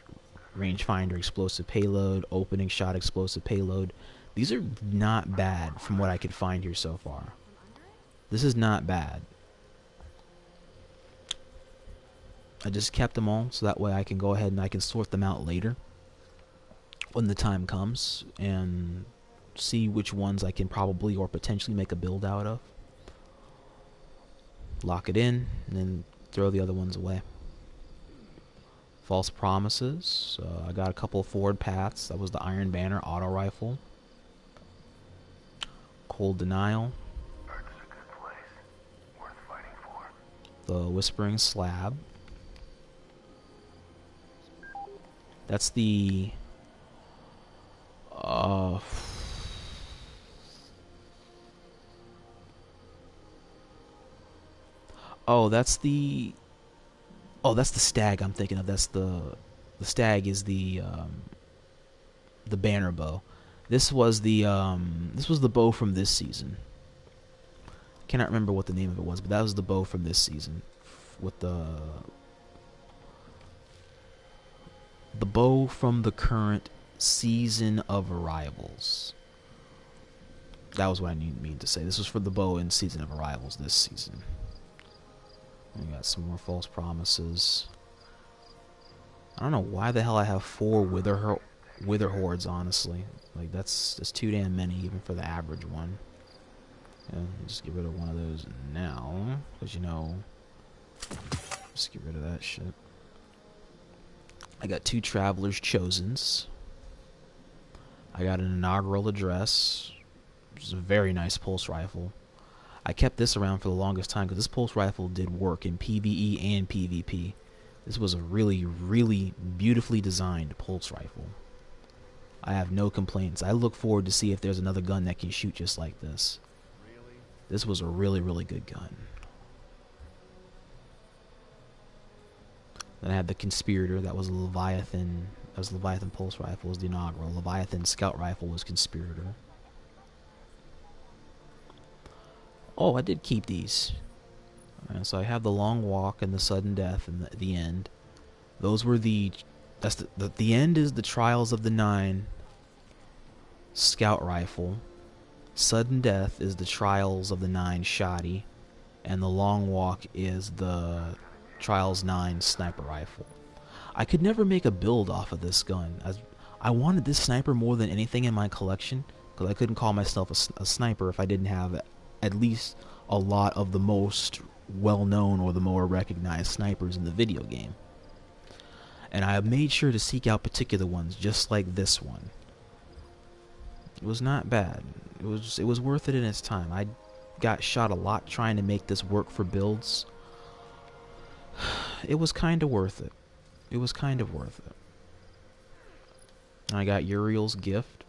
S1: Rangefinder, Explosive Payload, Opening Shot, Explosive Payload. These are not bad from what I could find here so far. This is not bad. I just kept them all so that way I can go ahead and I can sort them out later when the time comes and see which ones I can probably or potentially make a build out of. Lock it in and then throw the other ones away. False Promises. I got a couple of forward paths. That was the Iron Banner auto rifle. Cold Denial. The Whispering Slab. That's the that's the stag I'm thinking of. That's the stag is the banner bow. This was the bow from this season. Cannot remember what the name of it was, but that was the bow from this season with the bow from the current season of Arrivals. That was what I mean to say. This was for the bow in Season of Arrivals this season. We got some more False Promises. I don't know why the hell I have 4 Wither Hordes, honestly. Like, that's too damn many, even for the average one. Yeah, just get rid of one of those now, because, you know, just get rid of that shit. I got 2 Traveler's Chosens. I got an Inaugural Address, which is a very nice pulse rifle. I kept this around for the longest time because this pulse rifle did work in PvE and PvP. This was a really, really beautifully designed pulse rifle. I have no complaints. I look forward to see if there's another gun that can shoot just like this. This was a really, really good gun. Then I had the Conspirator. That was a Leviathan. That was Leviathan pulse rifle. Was the inaugural. Leviathan scout rifle was Conspirator. Oh, I did keep these. So I have the Long Walk and the Sudden Death and the End. Those were the End is the Trials of the Nine scout rifle. Sudden Death is the Trials of the 9 shoddy, and the Long Walk is the Trials 9 sniper rifle. I could never make a build off of this gun. I wanted this sniper more than anything in my collection, because I couldn't call myself a sniper if I didn't have at least a lot of the most well-known or the more recognized snipers in the video game. And I made sure to seek out particular ones, just like this one. It was not bad. It was worth it in its time. I got shot a lot trying to make this work for builds. It was kind of worth it. It was kind of worth it. I got Uriel's Gift.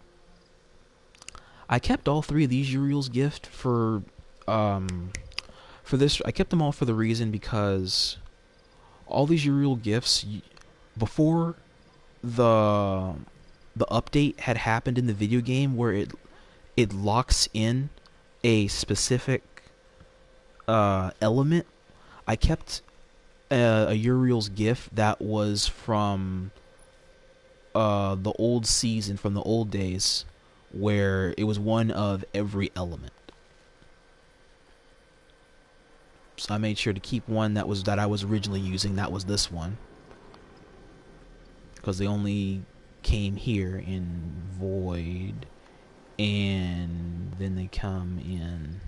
S1: I kept all 3 of these Uriel's Gift for this. I kept them all for the reason because all these Uriel gifts, before the update had happened in the video game where it locks in a specific element, I kept a Uriel's Gift that was from the old season, from the old days, where it was one of every element. So I made sure to keep one that I was originally using. That was this one, because they only came here in Void, and then they come in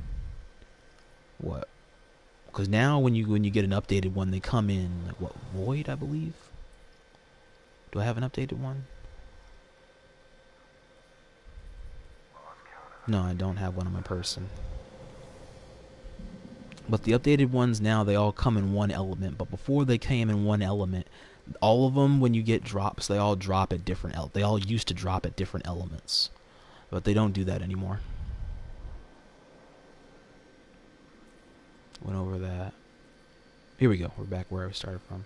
S1: what? Because now when you get an updated one, they come in like what, Void, I believe. Do I have an updated one? No, I don't have one on my person. But the updated ones now, they all come in one element. But before they came in one element, all of them, when you get drops, they all drop at different they all used to drop at different elements. But they don't do that anymore. Went over that. Here we go. We're back where I started from.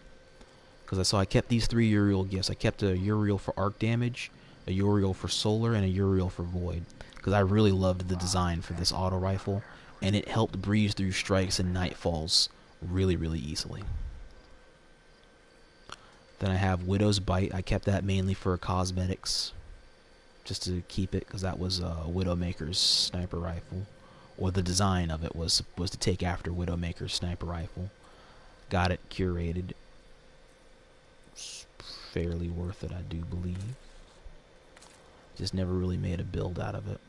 S1: Because I kept these 3 Uriel gifts. I kept a Uriel for arc damage, a Uriel for solar, and a Uriel for void. Because I really loved the design for this auto rifle, and it helped breeze through strikes and nightfalls really, really easily. Then I have Widow's Bite. I kept that mainly for cosmetics, just to keep it, because that was Widowmaker's sniper rifle, or the design of it was to take after Widowmaker's sniper rifle. Got it curated. It's fairly worth it, I do believe. Just never really made a build out of it.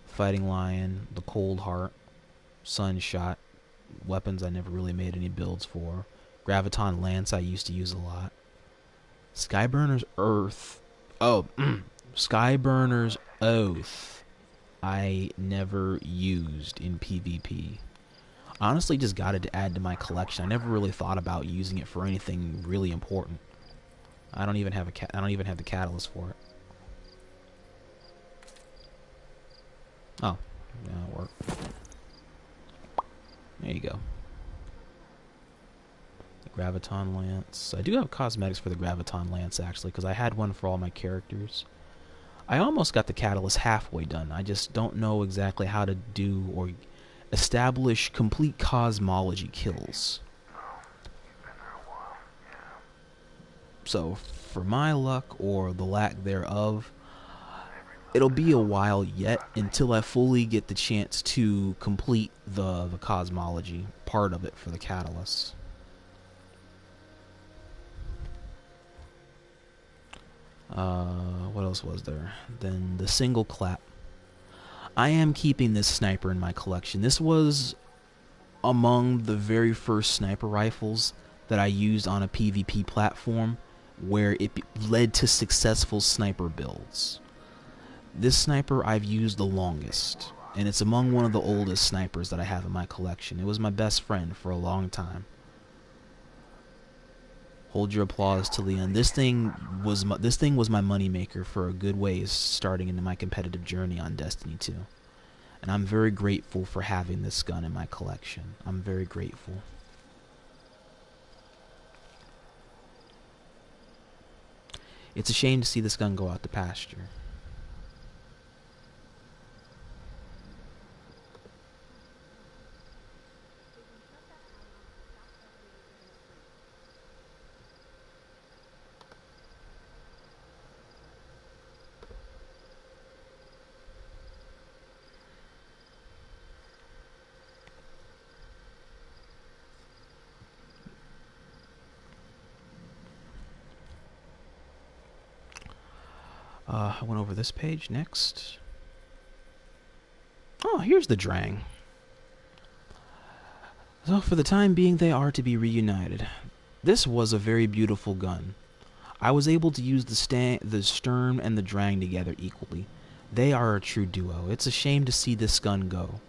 S1: Fighting Lion, the Cold Heart, Sunshot, weapons I never really made any builds for. Graviton Lance I used to use a lot. Skyburner's Earth. Oh, Skyburner's Oath I never used in PvP. I honestly just got it to add to my collection. I never really thought about using it for anything really important. I don't even have the catalyst for it. Oh, yeah, it'll work. There you go. The Graviton Lance. I do have cosmetics for the Graviton Lance, actually, because I had one for all my characters. I almost got the catalyst halfway done. I just don't know exactly how to do or establish complete cosmology kills. So, for my luck, or the lack thereof, it'll be a while yet until I fully get the chance to complete the cosmology part of it for the catalyst. What else was there? Then the single clap. I am keeping this sniper in my collection. This was among the very first sniper rifles that I used on a PvP platform where it led to successful sniper builds. This sniper I've used the longest, and it's among one of the oldest snipers that I have in my collection. It was my best friend for a long time. Hold your applause till the end. This thing was my moneymaker for a good ways starting into my competitive journey on Destiny 2. And I'm very grateful for having this gun in my collection. I'm very grateful. It's a shame to see this gun go out to pasture. I went over this page next. Oh, here's the Drang. So for the time being, they are to be reunited. This was a very beautiful gun. I was able to use the Stern and the Drang together equally. They are a true duo. It's a shame to see this gun go,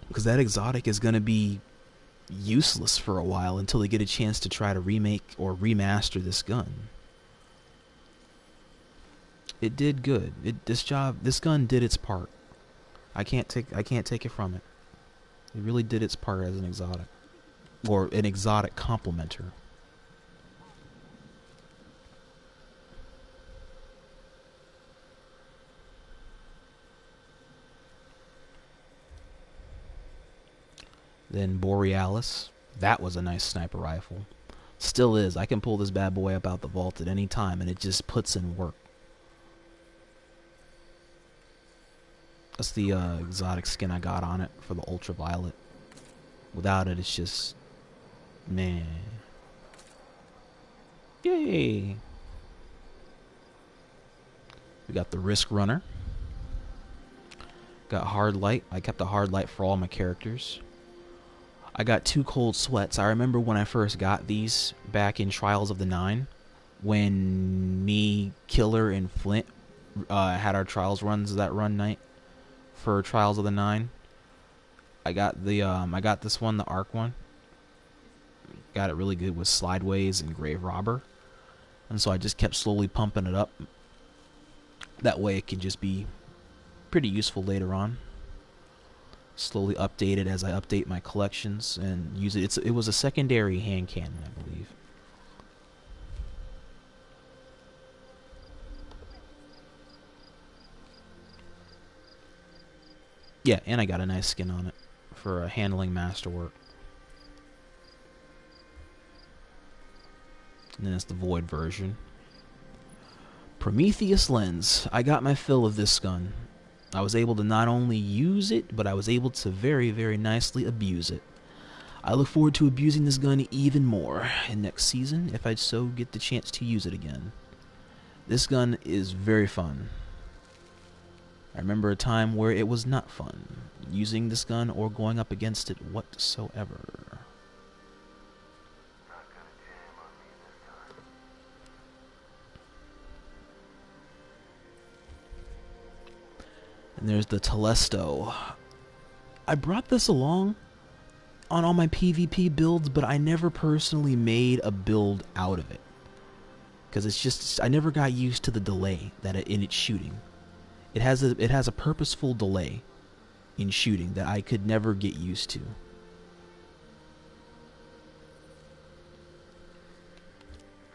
S1: because that exotic is going to be useless for a while until they get a chance to try to remake or remaster this gun. It did good. This gun did its part. I can't take it from it. It really did its part as an exotic, or an exotic complementer. Then Borealis. That was a nice sniper rifle. Still is. I can pull this bad boy up out the vault at any time, and it just puts in work. That's the exotic skin I got on it for the ultraviolet. Without it, it's just, man. Yay! We got the Risk Runner. Got Hard Light. I kept a Hard Light for all my characters. I got 2 Cold Sweats. I remember when I first got these back in Trials of the Nine, when me, Killer, and Flint had our Trials runs that run night for Trials of the Nine. I got this one, the Arc one. Got it really good with Slideways and Grave Robber, and so I just kept slowly pumping it up. That way it can just be pretty useful later on. slowly update it as I update my collections and use it. It was a secondary hand cannon, I believe. Yeah, and I got a nice skin on it for handling masterwork. And then it's the Void version. Prometheus lens. I got my fill of this gun. I was able to not only use it, but I was able to very, very nicely abuse it. I look forward to abusing this gun even more in next season if I so get the chance to use it again. This gun is very fun. I remember a time where it was not fun using this gun or going up against it whatsoever. And there's the Telesto. I brought this along on all my PvP builds, but I never personally made a build out of it. Because it's just, I never got used to the delay that in its shooting. It has a purposeful delay in shooting that I could never get used to.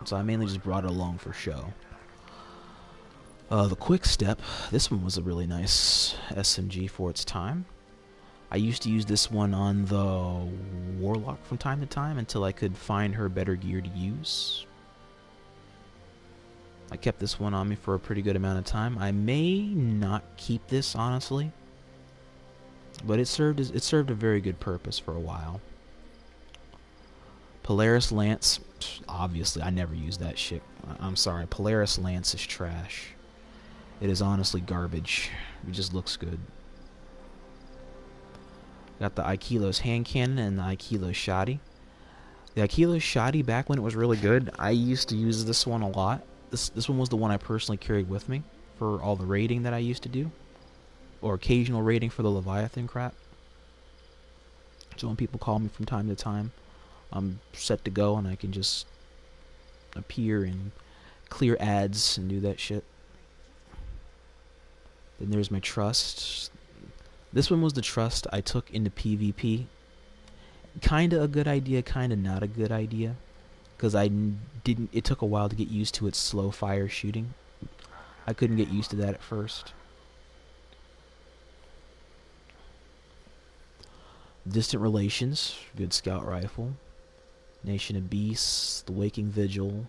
S1: So I mainly just brought it along for show. The Quick Step, this one was a really nice SMG for its time. I used to use this one on the Warlock from time to time until I could find her better gear to use. I kept this one on me for a pretty good amount of time. I may not keep this, honestly, but it served a very good purpose for a while. Polaris Lance, obviously, I never used that shit. I'm sorry, Polaris Lance is trash. It is honestly garbage. It just looks good. Got the Aikilo's hand cannon and the Aikilo's shoddy. The Aikilo's shoddy, back when it was really good, I used to use this one a lot. This one was the one I personally carried with me for all the raiding that I used to do, or occasional raiding for the Leviathan crap. So when people call me from time to time, I'm set to go and I can just appear and clear ads and do that shit. Then there's my trust. This one was the trust I took into PvP. Kinda a good idea, kinda not a good idea. Because it took a while to get used to its slow fire shooting. I couldn't get used to that at first. Distant Relations, good scout rifle. Nation of Beasts, the Waking Vigil.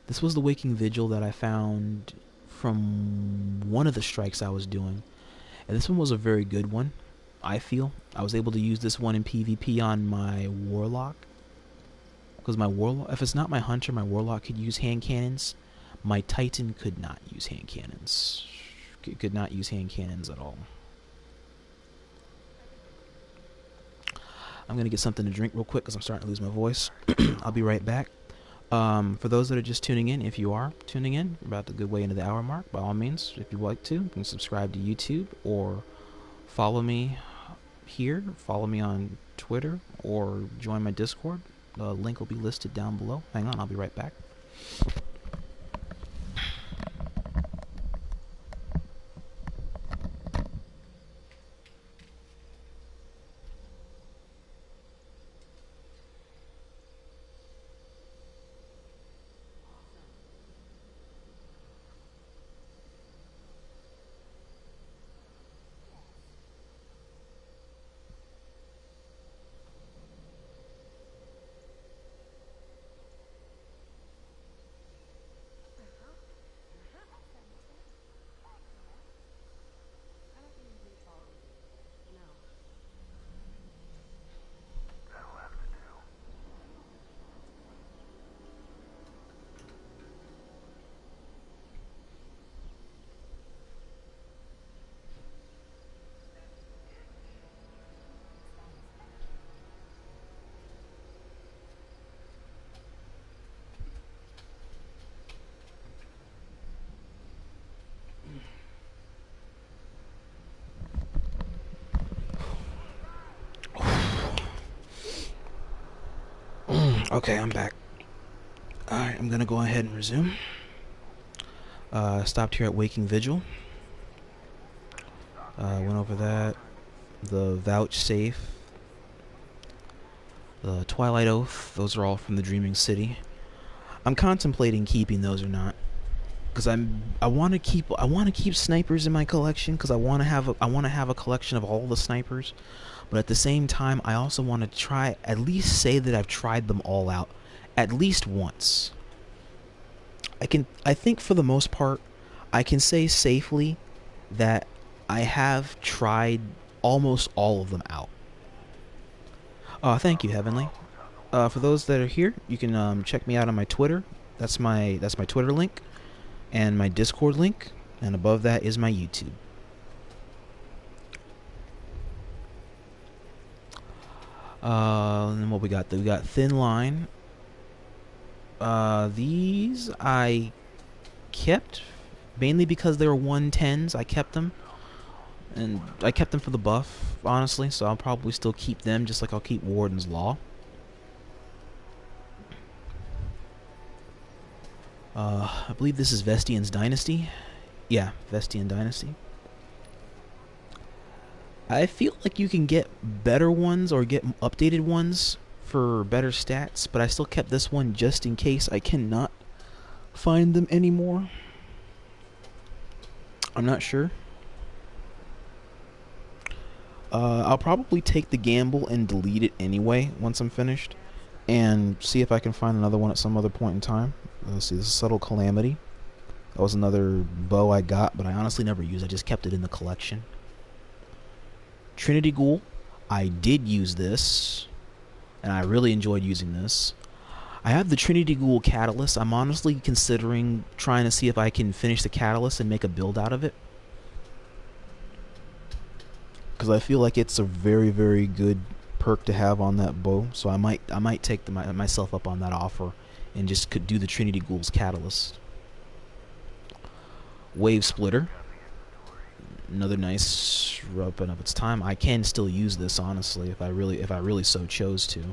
S1: This was the Waking Vigil that I found from one of the strikes I was doing. And this one was a very good one, I feel. I was able to use this one in PvP on my Warlock. Because my Warlock, if it's not my Hunter, my Warlock could use hand cannons. My Titan could not use hand cannons. Could not use hand cannons at all. I'm going to get something to drink real quick because I'm starting to lose my voice. I'll be right back. For those that are just tuning in, if you are tuning in, we're about to go way into the hour mark. By all means, if you'd like to, you can subscribe to YouTube or follow me here. Follow me on Twitter or join my Discord. The link will be listed down below. Hang on, I'll be right back. Okay, I'm back. Alright, I'm gonna go ahead and resume. Stopped here at Waking Vigil. Went over that. the Vouchsafe, the Twilight Oath. Those are all from the Dreaming City. I'm contemplating keeping those or not, because I want to keep snipers in my collection, because I want to have a collection of all the snipers. But at the same time, I also want to try, at least say that I've tried them all out at least once. I think for the most part, I can say safely that I have tried almost all of them out. Thank you, Heavenly. For those that are here, you can check me out on my Twitter. That's my Twitter link, and my Discord link, and above that is my YouTube. And what we got? We got Thin Line. These I kept mainly because they were 110s. I kept them, and I kept them for the buff, honestly. So I'll probably still keep them, just like I'll keep Warden's Law. I believe this is Vestian's Dynasty. Yeah, Vestian Dynasty. I feel like you can get better ones or get updated ones for better stats, but I still kept this one just in case I cannot find them anymore. I'm not sure. I'll probably take the gamble and delete it anyway once I'm finished, and see if I can find another one at some other point in time. Let's see, this is Subtle Calamity. That was another bow I got, but I honestly never used. I just kept it in the collection. Trinity Ghoul. I did use this, and I really enjoyed using this. I have the Trinity Ghoul Catalyst. I'm honestly considering trying to see if I can finish the Catalyst and make a build out of it, because I feel like it's a very, very good perk to have on that bow. So I might take myself up on that offer and just could do the Trinity Ghoul's Catalyst. Wave Splitter. Another nice weapon of its time. I can still use this, honestly, if I really so chose to.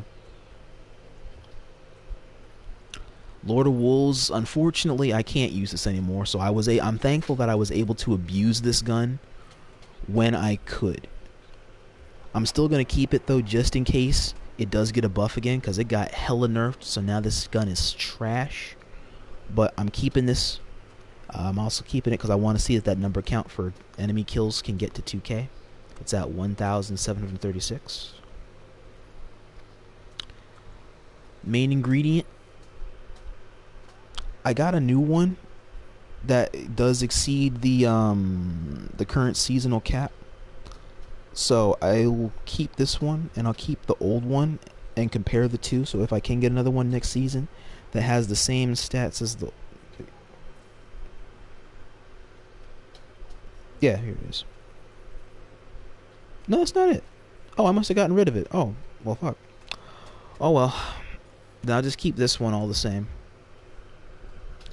S1: Lord of Wolves. Unfortunately, I can't use this anymore. So I'm thankful that I was able to abuse this gun when I could. I'm still gonna keep it though, just in case it does get a buff again, because it got hella nerfed. So now this gun is trash. But I'm keeping this. I'm also keeping it because I want to see if that number count for enemy kills can get to 2K. It's at 1,736. Main ingredient. I got a new one that does exceed the current seasonal cap. So I will keep this one, and I'll keep the old one and compare the two. So if I can get another one next season that has the same stats as the... Yeah, here it is. No, that's not it. Oh, I must have gotten rid of it. Oh, well, fuck. Oh, well. Then I'll just keep this one all the same.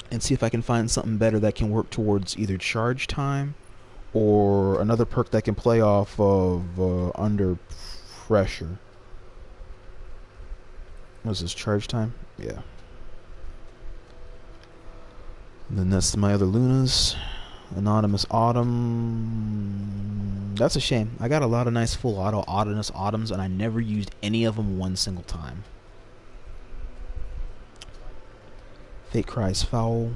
S1: And see if I can find something better that can work towards either charge time or another perk that can play off of under pressure. What's this, charge time? Yeah. And then that's my other Lunas. Anonymous Autumn. That's a shame. I got a lot of nice full auto Anonymous Autumns, and I never used any of them one single time. Fate Cries Foul.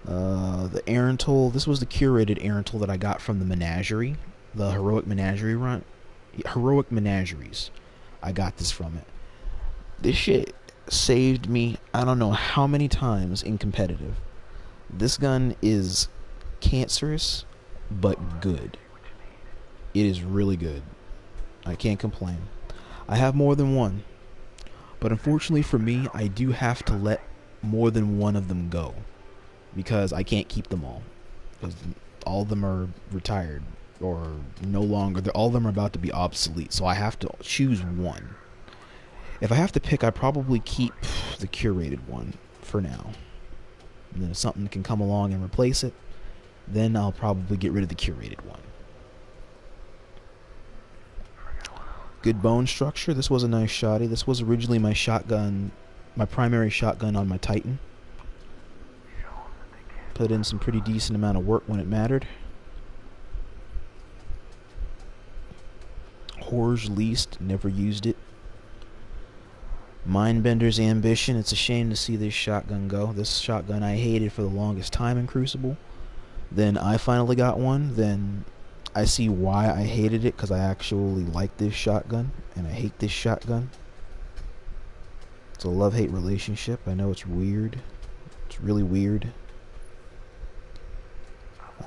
S1: The Erentol. This was the curated Erentol that I got from the Menagerie. The Heroic Menagerie run. Heroic Menageries. I got this from it. This shit saved me I don't know how many times in competitive. This gun is cancerous, but good. It is really good. I can't complain. I have more than one, but unfortunately for me, I do have to let more than one of them go, because I can't keep them all. Because all of them are retired, or no longer. All of them are about to be obsolete, so I have to choose one. If I have to pick, I probably keep the curated one for now. And then if something can come along and replace it, then I'll probably get rid of the curated one. Good bone structure. This was a nice shotty. This was originally my shotgun, my primary shotgun on my Titan. Put in some pretty decent amount of work when it mattered. Horror's Least, never used it. Mindbender's Ambition, it's a shame to see this shotgun go. This shotgun I hated for the longest time in Crucible. Then I finally got one, then I see why I hated it, because I actually like this shotgun, and I hate this shotgun. It's a love-hate relationship. I know it's weird. It's really weird.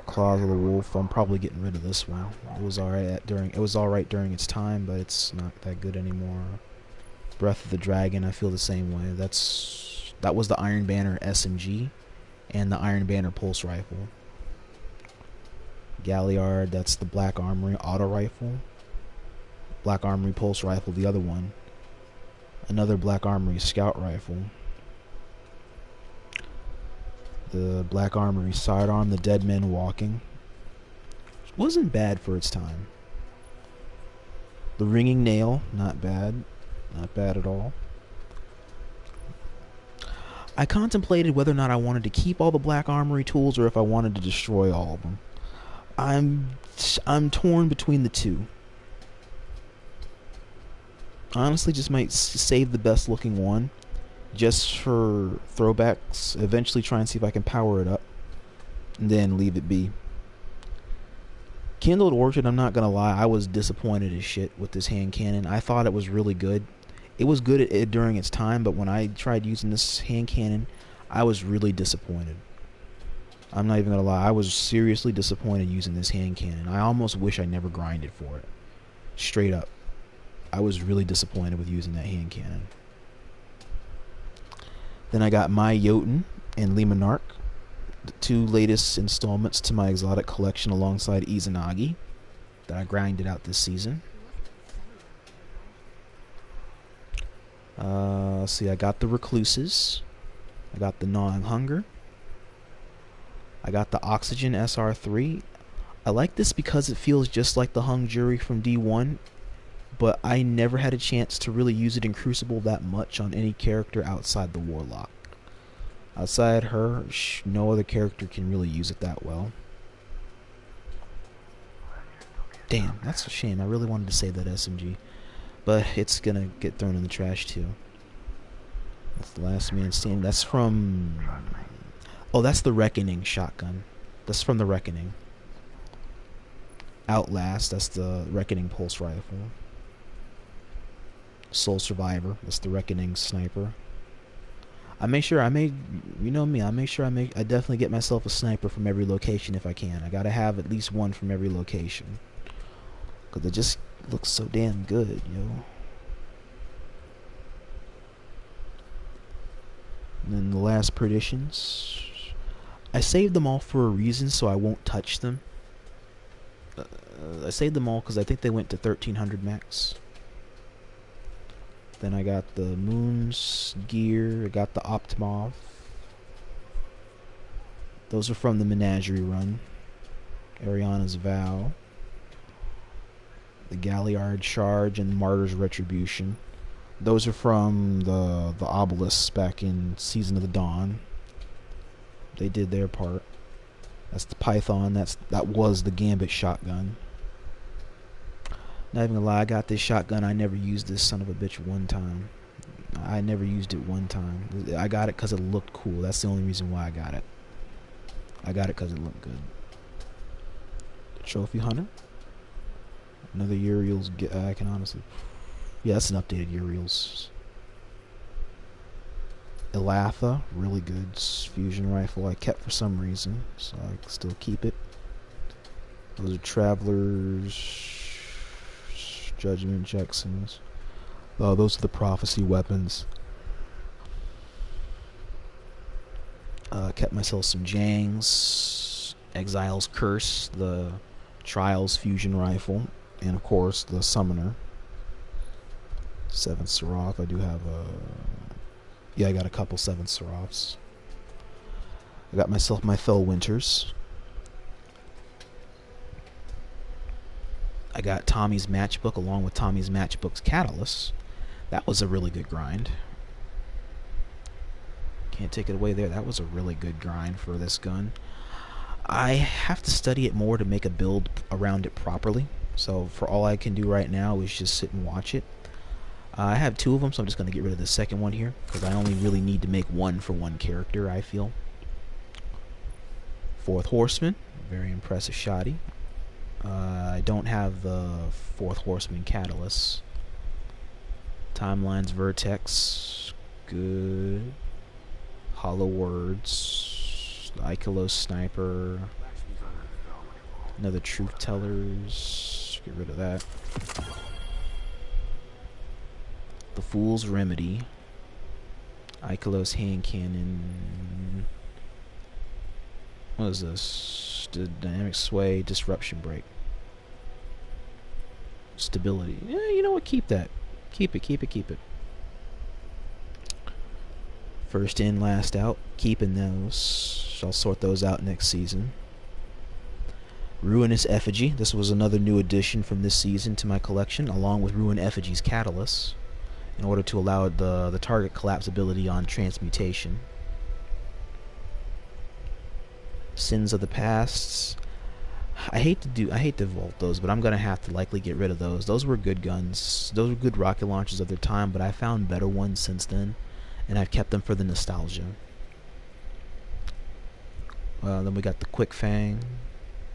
S1: Claws of the Wolf, I'm probably getting rid of this one. It was alright during its time, but it's not that good anymore. Breath of the Dragon, I feel the same way. That was the Iron Banner SMG and the Iron Banner Pulse Rifle. Galliard, that's the Black Armory Auto Rifle. Black Armory Pulse Rifle, the other one. Another Black Armory Scout Rifle. The Black Armory Sidearm, the Dead Men Walking. Wasn't bad for its time. The Ringing Nail, not bad. Not bad at all. I contemplated whether or not I wanted to keep all the Black Armory tools or if I wanted to destroy all of them. I'm torn between the two. Honestly, just might save the best looking one just for throwbacks. Eventually try and see if I can power it up and then leave it be. Kindled Orchard, I'm not gonna lie, I was disappointed as shit with this hand cannon. I thought it was really good. It was good during its time, but when I tried using this hand cannon, I was really disappointed. I'm not even gonna lie, I was seriously disappointed using this hand cannon. I almost wish I never grinded for it. Straight up. I was really disappointed with using that hand cannon. Then I got my Jotun and Limonarch, the two latest installments to my exotic collection alongside Izanagi that I grinded out this season. See, I got the Recluses. I got the Gnawing Hunger. I got the Oxygen SR3. I like this because it feels just like the Hung Jury from D1, but I never had a chance to really use it in Crucible that much on any character outside the Warlock. Outside her, no other character can really use it that well. Damn, that's a shame. I really wanted to save that SMG, but it's gonna get thrown in the trash too. That's the Last Man Standing. That's from... Oh, that's the Reckoning shotgun. That's from the Reckoning. Outlast, that's the Reckoning Pulse Rifle. Soul Survivor, that's the Reckoning Sniper. I make sure you know me, I definitely get myself a sniper from every location if I can. I gotta have at least one from every location, because it just looks so damn good, yo. And then the last Perditions, I saved them all for a reason, so I won't touch them. I saved them all because I think they went to 1300 max. Then I got the Moon's Gear. I got the Optimov. Those are from the Menagerie run. Ariana's Vow. The Galliard Charge and Martyr's Retribution. Those are from the Obelisks back in Season of the Dawn. They did their part. That's the Python. That was the Gambit shotgun. Not even gonna lie, I got this shotgun. I never used this son of a bitch one time. I never used it one time. I got it because it looked cool. That's the only reason why I got it. I got it because it looked good. Trophy Hunter. Another Uriel's. I can honestly... Yeah, that's an updated Uriel's. Elatha, really good fusion rifle I kept for some reason, so I can still keep it. Those are Travelers... Judgment Jacksons. Oh, those are the Prophecy weapons. Kept myself some Jangs, Exile's Curse, the Trials fusion rifle, and of course the Summoner. 7th Seraph. I do have a... Yeah, I got a couple 7th Seraphs. I got myself my Fell Winters. I got Tommy's Matchbook along with Tommy's Matchbook's Catalyst. That was a really good grind. Can't take it away there. That was a really good grind for this gun. I have to study it more to make a build around it properly. So for all I can do right now is just sit and watch it. I have 2 of them, so I'm just going to get rid of the second one here, because I only really need to make one for one character, I feel. 4th Horseman, very impressive shoddy. I don't have the 4th Horseman Catalyst. Timelines Vertex, good. Hollow Words, Ikelos Sniper, another Truth Tellers, get rid of that. The Fool's Remedy, Ikelos Hand Cannon, what is this? Dynamic Sway, Disruption Break. Stability. Yeah, you know what? Keep that. Keep it. First in, last out. Keeping those. I'll sort those out next season. Ruinous Effigy. This was another new addition from this season to my collection, along with Ruin Effigy's Catalyst, in order to allow the target collapsibility on transmutation. Sins of the Past. I hate to vault those, but I'm gonna have to likely get rid of those. Those were good guns. Those were good rocket launchers of their time, but I found better ones since then, and I've kept them for the nostalgia. Then we got the Quick Fang,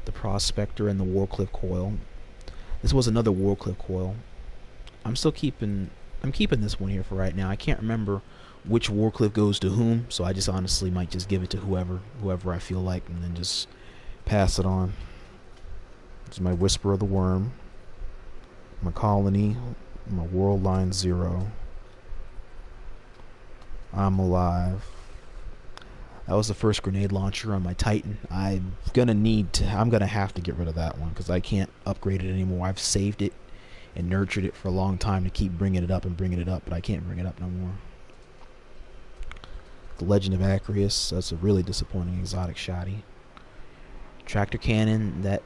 S1: the Prospector, and the Warcliffe Coil. This was another Warcliffe Coil. I'm keeping this one here for right now. I can't remember which Warcliffe goes to whom, so I just honestly might just give it to whoever I feel like, and then just pass it on. This is my Whisper of the Worm, my Colony, my World Line 0. I'm Alive. That was the first grenade launcher on my Titan. I'm gonna have to get rid of that one because I can't upgrade it anymore. I've saved it and nurtured it for a long time to keep bringing it up, but I can't bring it up no more. The Legend of Acreus, that's a really disappointing exotic shoddy. Tractor Cannon, that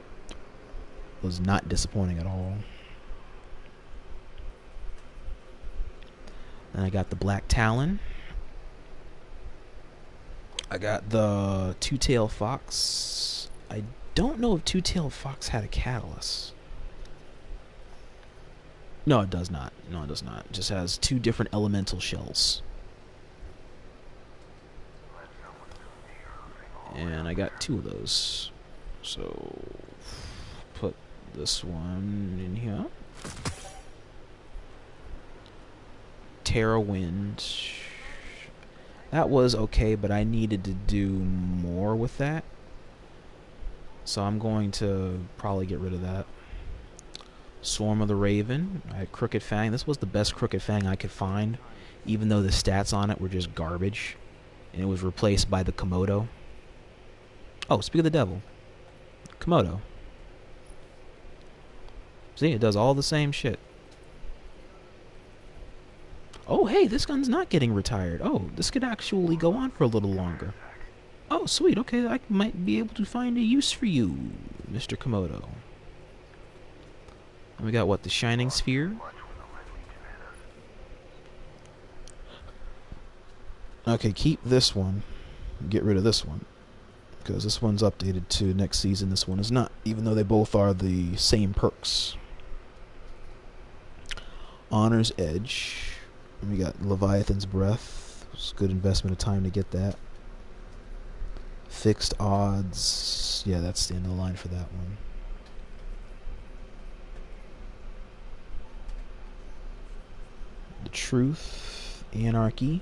S1: was not disappointing at all. Then I got the Black Talon. I got the Two-Tailed Fox. I don't know if Two-Tailed Fox had a catalyst. No, it does not. No, it does not. It just has 2 different elemental shells. And I got 2 of those. So, put this one in here. Terra Wind. That was okay, but I needed to do more with that. So I'm going to probably get rid of that. Swarm of the Raven. I had Crooked Fang. This was the best Crooked Fang I could find, even though the stats on it were just garbage. And it was replaced by the Komodo. Oh, speak of the devil. Komodo. See, it does all the same shit. Oh, hey, this gun's not getting retired. Oh, this could actually go on for a little longer. Oh, sweet. Okay, I might be able to find a use for you, Mr. Komodo. And we got, what, the Shining Sphere? Okay, keep this one. Get rid of this one. Because this one's updated to next season. This one is not. Even though they both are the same perks. Honor's Edge. We got Leviathan's Breath. It's a good investment of time to get that. Fixed Odds. Yeah, that's the end of the line for that one. The Truth. Anarchy.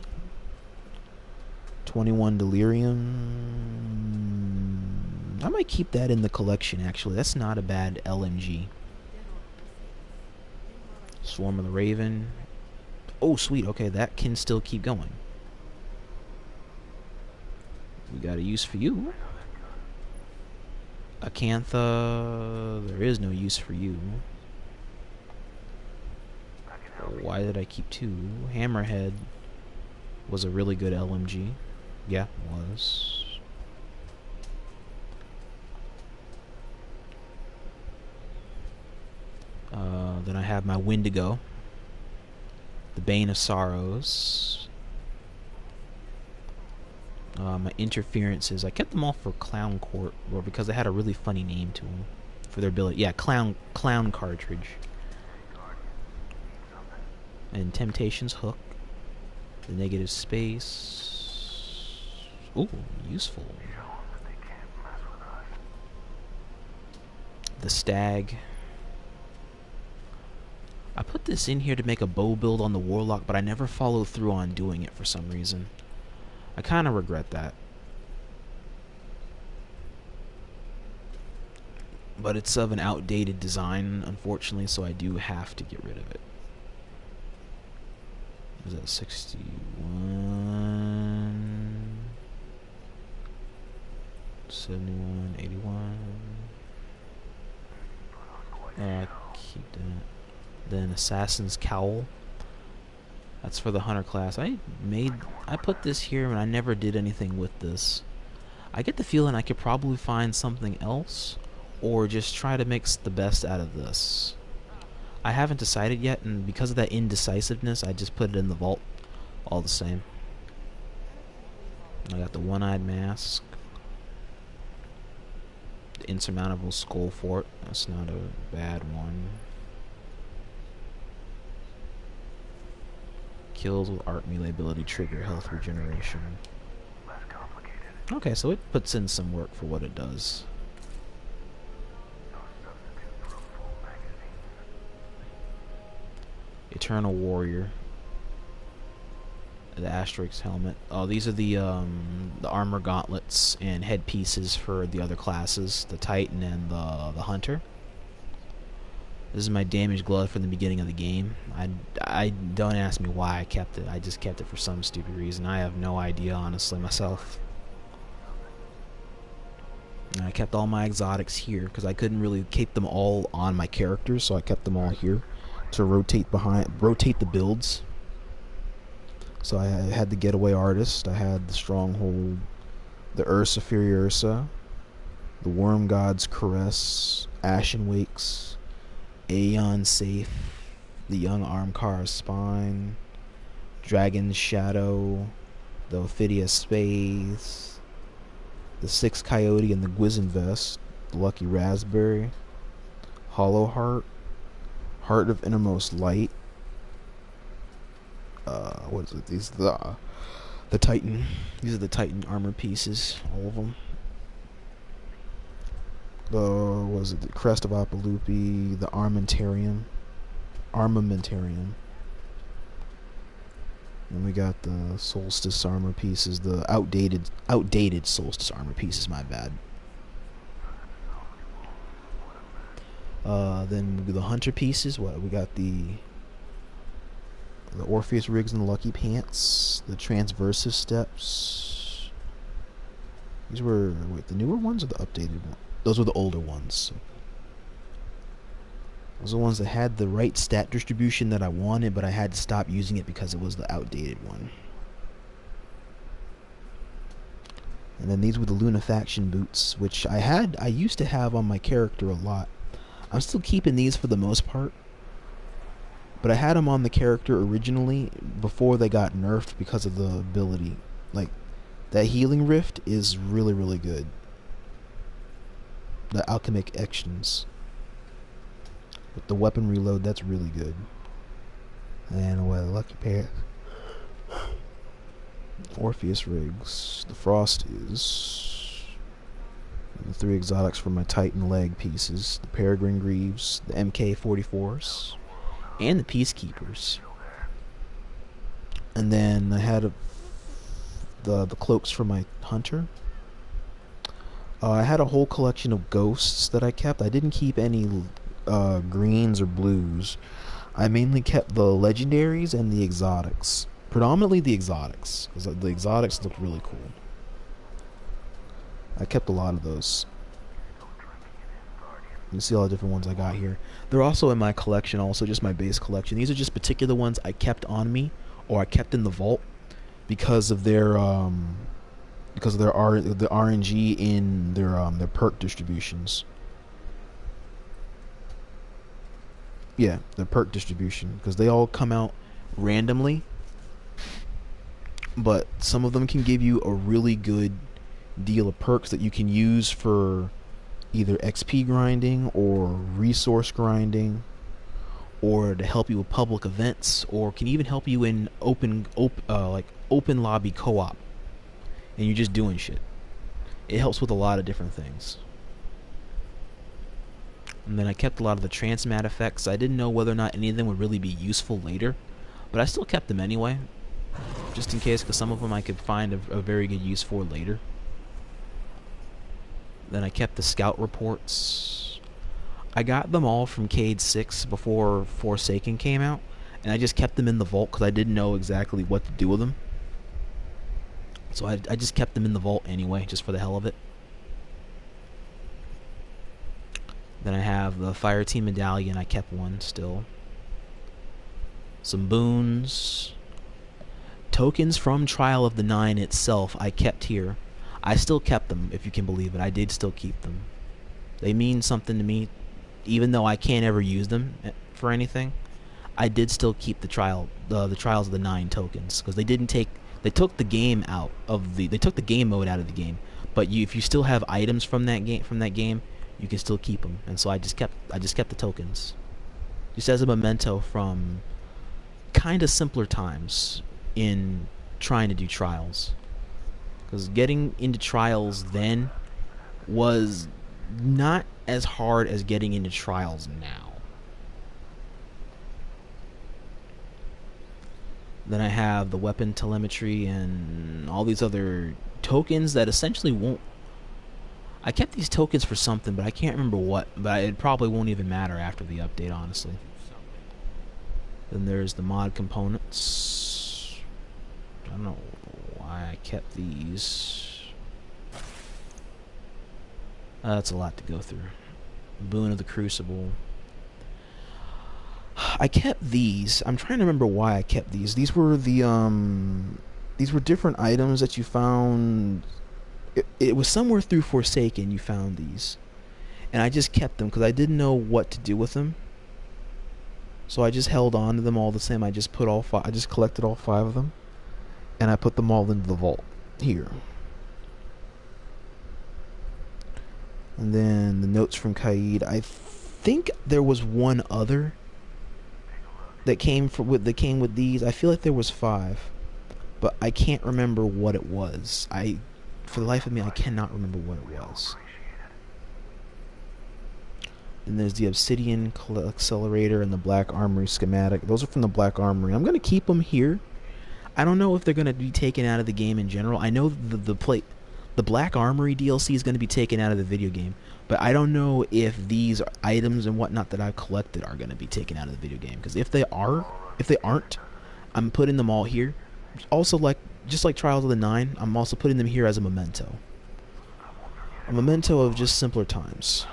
S1: 21 Delirium. I might keep that in the collection, actually. That's not a bad LMG. Swarm of the Raven. Oh, sweet. Okay, that can still keep going. We got a use for you. Acantha. There is no use for you. Why did I keep 2? Hammerhead was a really good LMG. Yeah, it was. Then I have my Wendigo. The Bane of Sorrows. My Interferences. I kept them all for Clown Court, or because they had a really funny name to them. for their ability. Yeah, clown cartridge. And Temptation's hook. The negative space. Ooh, useful. The stag. I put this in here to make a bow build on the warlock, but I never followed through on doing it for some reason. I kind of regret that. But it's of an outdated design, unfortunately, so I do have to get rid of it. Was that 61? 71, 81. Keep that. Then Assassin's Cowl. That's for the Hunter class. I put this here and I never did anything with this. I get the feeling I could probably find something else, or just try to mix the best out of this. I haven't decided yet, and because of that indecisiveness, I just put it in the vault all the same. I got the one-eyed mask. The insurmountable skull fort. That's not a bad one. Kills with art melee ability trigger health regeneration. Okay, so it puts in some work for what it does. Eternal Warrior. The Asterix helmet. Oh, these are the armor gauntlets and headpieces for the other classes, the Titan and the Hunter. This is my damage glove from the beginning of the game. I don't ask me why I kept it. I just kept it for some stupid reason. I have no idea, honestly, myself. And I kept all my exotics here because I couldn't really keep them all on my characters, so I kept them all here to rotate the builds. So I had the Getaway Artist, I had the Stronghold, the Ursa Furiosa, the Worm God's Caress, Ashen Wakes, Aeon Safe, the Young Armcar Spine, Dragon's Shadow, the Ophidia Space, the Six Coyote and the Gwizinvest, the Lucky Raspberry, Hollow Heart, Heart of Innermost Light. What is it? These the Titan. These are the Titan armor pieces, all of them. What was it? The Crest of Apalupi, the Armamentarium. And we got the Solstice armor pieces, the outdated Solstice armor pieces. My bad. Then the Hunter pieces. What we got? The Orpheus rigs and the Lucky Pants, the Transversive Steps. These were the newer ones or the updated ones? Those were the older ones. Those are the ones that had the right stat distribution that I wanted, but I had to stop using it because it was the outdated one. And then these were the Lunafaction boots, which I used to have on my character a lot. I'm still keeping these for the most part. But I had them on the character originally before they got nerfed because of the ability. Like, that Healing Rift is really, really good. The Alchemic Actions. With the weapon reload, that's really good. And what, Lucky Pants. Orpheus rigs. The Frost is. The 3 exotics for my Titan leg pieces. The Peregrine Greaves. The MK-44s. And the Peacekeepers. And then I had the cloaks for my Hunter. I had a whole collection of ghosts that I kept. I didn't keep any greens or blues. I mainly kept the legendaries and the exotics. Predominantly the exotics, because the exotics look really cool. I kept a lot of those. You can see all the different ones I got here. They're also in my collection, also just my base collection. These are just particular ones I kept on me, or I kept in the vault because of their the RNG in their perk distributions. Yeah, their perk distribution, because they all come out randomly, but some of them can give you a really good deal of perks that you can use for either XP grinding or resource grinding, or to help you with public events, or can even help you in open lobby co-op, and you're just doing shit. It helps with a lot of different things. And then I kept a lot of the transmat effects. I didn't know whether or not any of them would really be useful later, but I still kept them anyway, just in case, because some of them I could find a very good use for later. Then I kept the scout reports. I got them all from Cade 6 before Forsaken came out, and I just kept them in the vault because I didn't know exactly what to do with them. So I just kept them in the vault anyway, just for the hell of it. Then I have the Fire Team Medallion. I kept one still. Some boons. Tokens from Trial of the Nine itself I kept here. I still kept them, if you can believe it. I did still keep them. They mean something to me, even though I can't ever use them for anything. I did still keep the Trials of the Nine tokens, because they took the game out of they took the game mode out of the game. But if you still have items from that game, you can still keep them. And so I just kept the tokens, just as a memento from kind of simpler times in trying to do trials. Because getting into trials then was not as hard as getting into trials now. Then I have the weapon telemetry and all these other tokens that essentially won't... I kept these tokens for something, but I can't remember what. But it probably won't even matter after the update, honestly. Then there's the mod components. I don't know why I kept these. That's a lot to go through. Boon of the Crucible. I kept these. I'm trying to remember why I kept these. These were different items that you found. It was somewhere through Forsaken you found these, and I just kept them because I didn't know what to do with them. So I just held on to them all the same. I just collected all 5 of them, and I put them all into the vault here. And then the notes from Kaid. I think there was one other that came with these. I feel like there was 5, but I can't remember what it was. For the life of me, I cannot remember what it was. Then there's the Obsidian Accelerator and the Black Armory schematic. Those are from the Black Armory. I'm going to keep them here. I don't know if they're going to be taken out of the game in general. I know the Black Armory DLC is going to be taken out of the video game, but I don't know if these items and whatnot that I've collected are going to be taken out of the video game. Because if they aren't, I'm putting them all here. Also, just like Trials of the Nine, I'm also putting them here as a memento. A memento of just simpler times.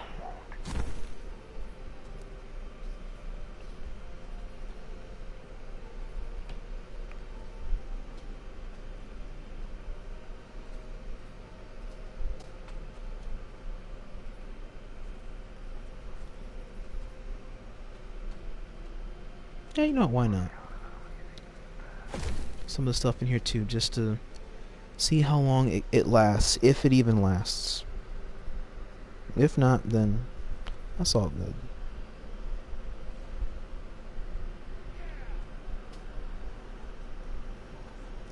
S1: Yeah, you know what, why not? Some of the stuff in here too, just to see how long it lasts, if it even lasts. If not, then that's all good.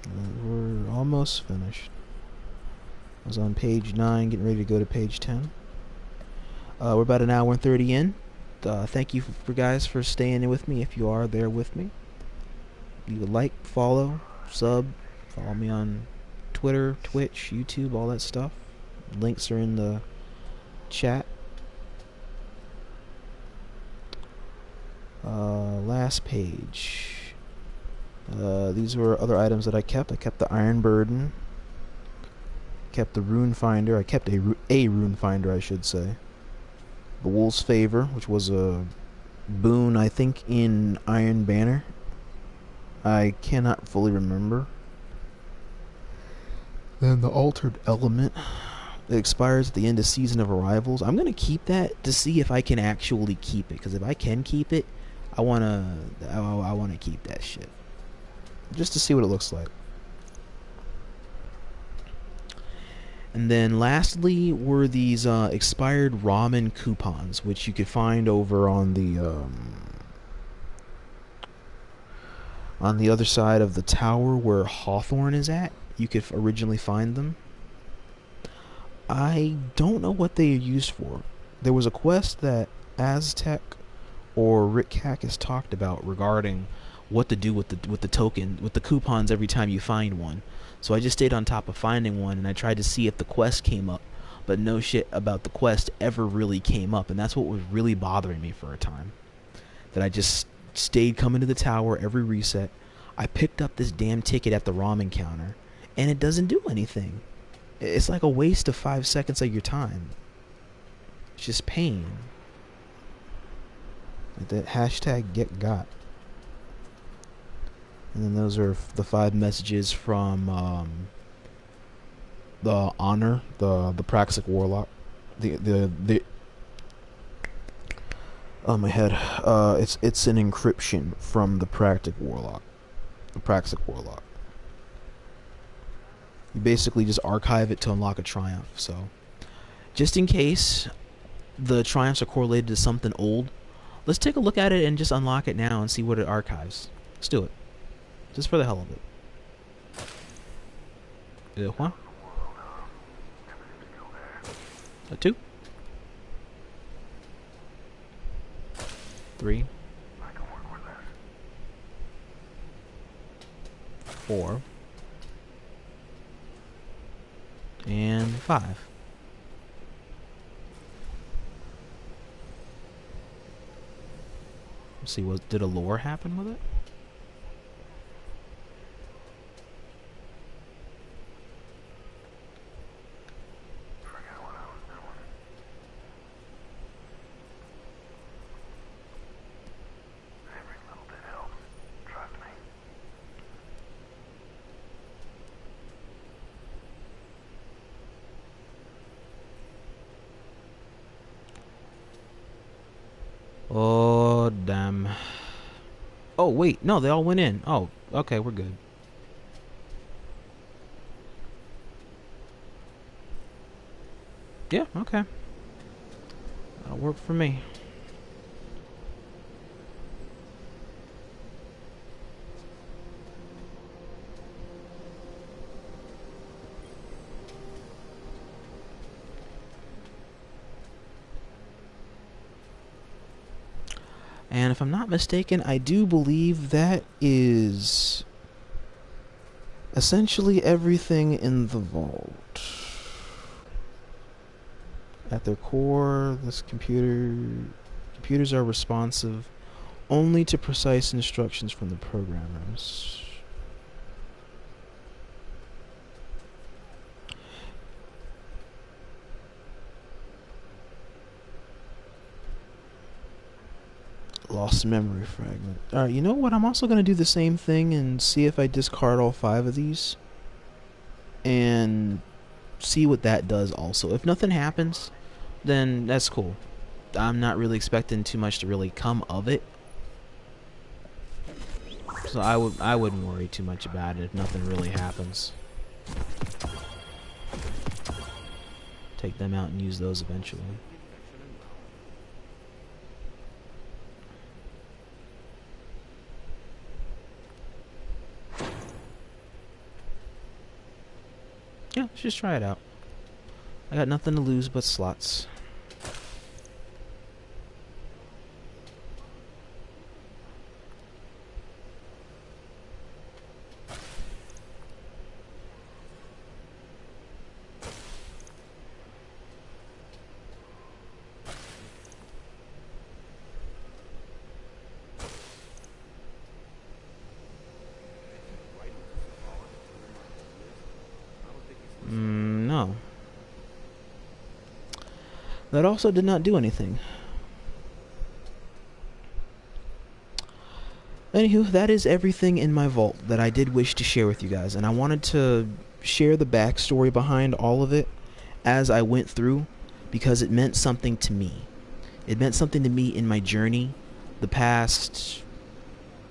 S1: And we're almost finished. I was on page 9, getting ready to go to page 10. We're about an hour and 30 in. Thank you for guys for staying in with me if you are there with me. Leave a like, follow, sub, follow me on Twitter, Twitch, YouTube, all that stuff. Links are in the chat. Last page. These were other items that I kept. I kept the Iron Burden. Kept the Rune Finder. I kept a Rune Finder, I should say. The Wolf's Favor, which was a boon, I think, in Iron Banner. I cannot fully remember. Then the Altered Element. It expires at the end of Season of Arrivals. I'm going to keep that to see if I can actually keep it. Because if I can keep it, I want to keep that shit. Just to see what it looks like. And then lastly were these expired ramen coupons, which you could find over on the other side of the tower where Hawthorne is at. You could originally find them. I don't know what they are used for. There was a quest that Aztec or Rick Cack has talked about regarding what to do with the coupons every time you find one. So I just stayed on top of finding one, and I tried to see if the quest came up, but no shit about the quest ever really came up, and that's what was really bothering me for a time. That I just stayed coming to the tower every reset. I picked up this damn ticket at the ramen counter, and it doesn't do anything. It's like a waste of 5 seconds of your time. It's just pain. Like that hashtag get got. And then those are the 5 messages from the Honor, the Praxic Warlock. The oh, my head. It's an encryption from the Praxic Warlock. The Praxic Warlock. You basically just archive it to unlock a triumph. So, just in case the triumphs are correlated to something old, let's take a look at it and just unlock it now and see what it archives. Let's do it. Just for the hell of it. One. A 2. 3. 4. And 5. Let's see, did a lore happen with it? Oh, damn. Oh, wait. No, they all went in. Oh, okay, we're good. Yeah, okay. That'll work for me. And if I'm not mistaken, I do believe that is essentially everything in the vault. At their core, computers are responsive only to precise instructions from the programmers. Lost memory fragment. Alright, you know what? I'm also going to do the same thing and see if I discard all 5 of these. And see what that does also. If nothing happens, then that's cool. I'm not really expecting too much to really come of it. So I wouldn't worry too much about it if nothing really happens. Take them out and use those eventually. Yeah, let's just try it out. I got nothing to lose but slots. No. That also did not do anything. Anywho, that is everything in my vault that I did wish to share with you guys, and I wanted to share the backstory behind all of it as I went through, because it meant something to me. It meant something to me in my journey the past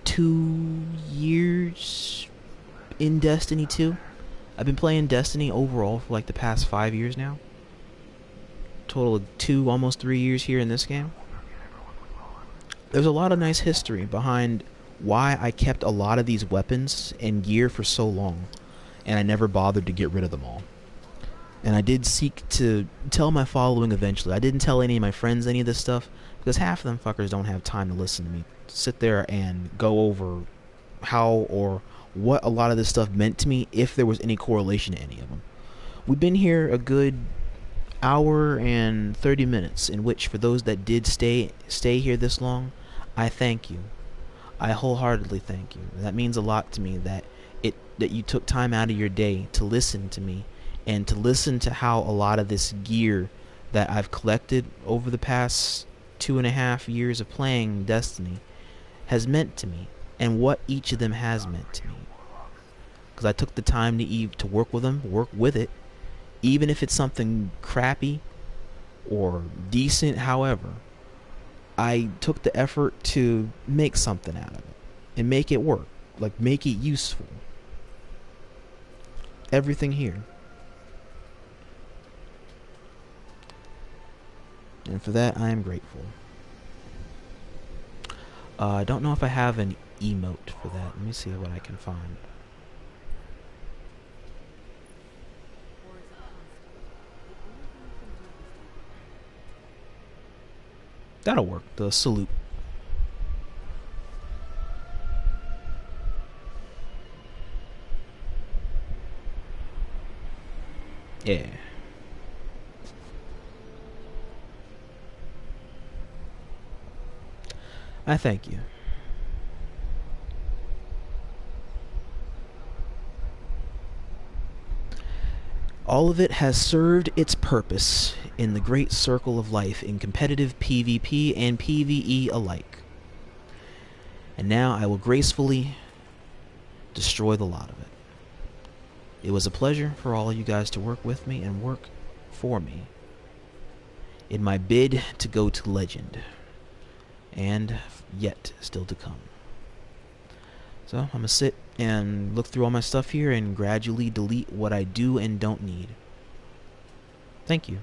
S1: 2 years in Destiny 2. I've been playing Destiny overall for like the past 5 years now. Total of 2, almost 3 years here in this game. There's a lot of nice history behind why I kept a lot of these weapons and gear for so long, and I never bothered to get rid of them all. And I did seek to tell my following eventually. I didn't tell any of my friends any of this stuff, because half of them fuckers don't have time to listen to me sit there and go over how or what a lot of this stuff meant to me, if there was any correlation to any of them. We've been here a good hour and 30 minutes, in which, for those that did stay here this long, I thank you. I wholeheartedly thank you. That means a lot to me, that you took time out of your day to listen to me, and to listen to how a lot of this gear that I've collected over the past 2.5 years of playing Destiny has meant to me, and what each of them has meant to me. Because I took the time to work with them, work with it, even if it's something crappy or decent. However, I took the effort to make something out of it and make it work, like make it useful. Everything here. And for that, I am grateful. I don't know if I have an emote for that. Let me see what I can find. That'll work. The salute. Yeah. I thank you. All of it has served its purpose in the great circle of life, in competitive PvP and PvE alike. And now I will gracefully destroy the lot of it. It was a pleasure for all of you guys to work with me and work for me in my bid to go to legend, and yet still to come. So I'm gonna sit and look through all my stuff here and gradually delete what I do and don't need. Thank you.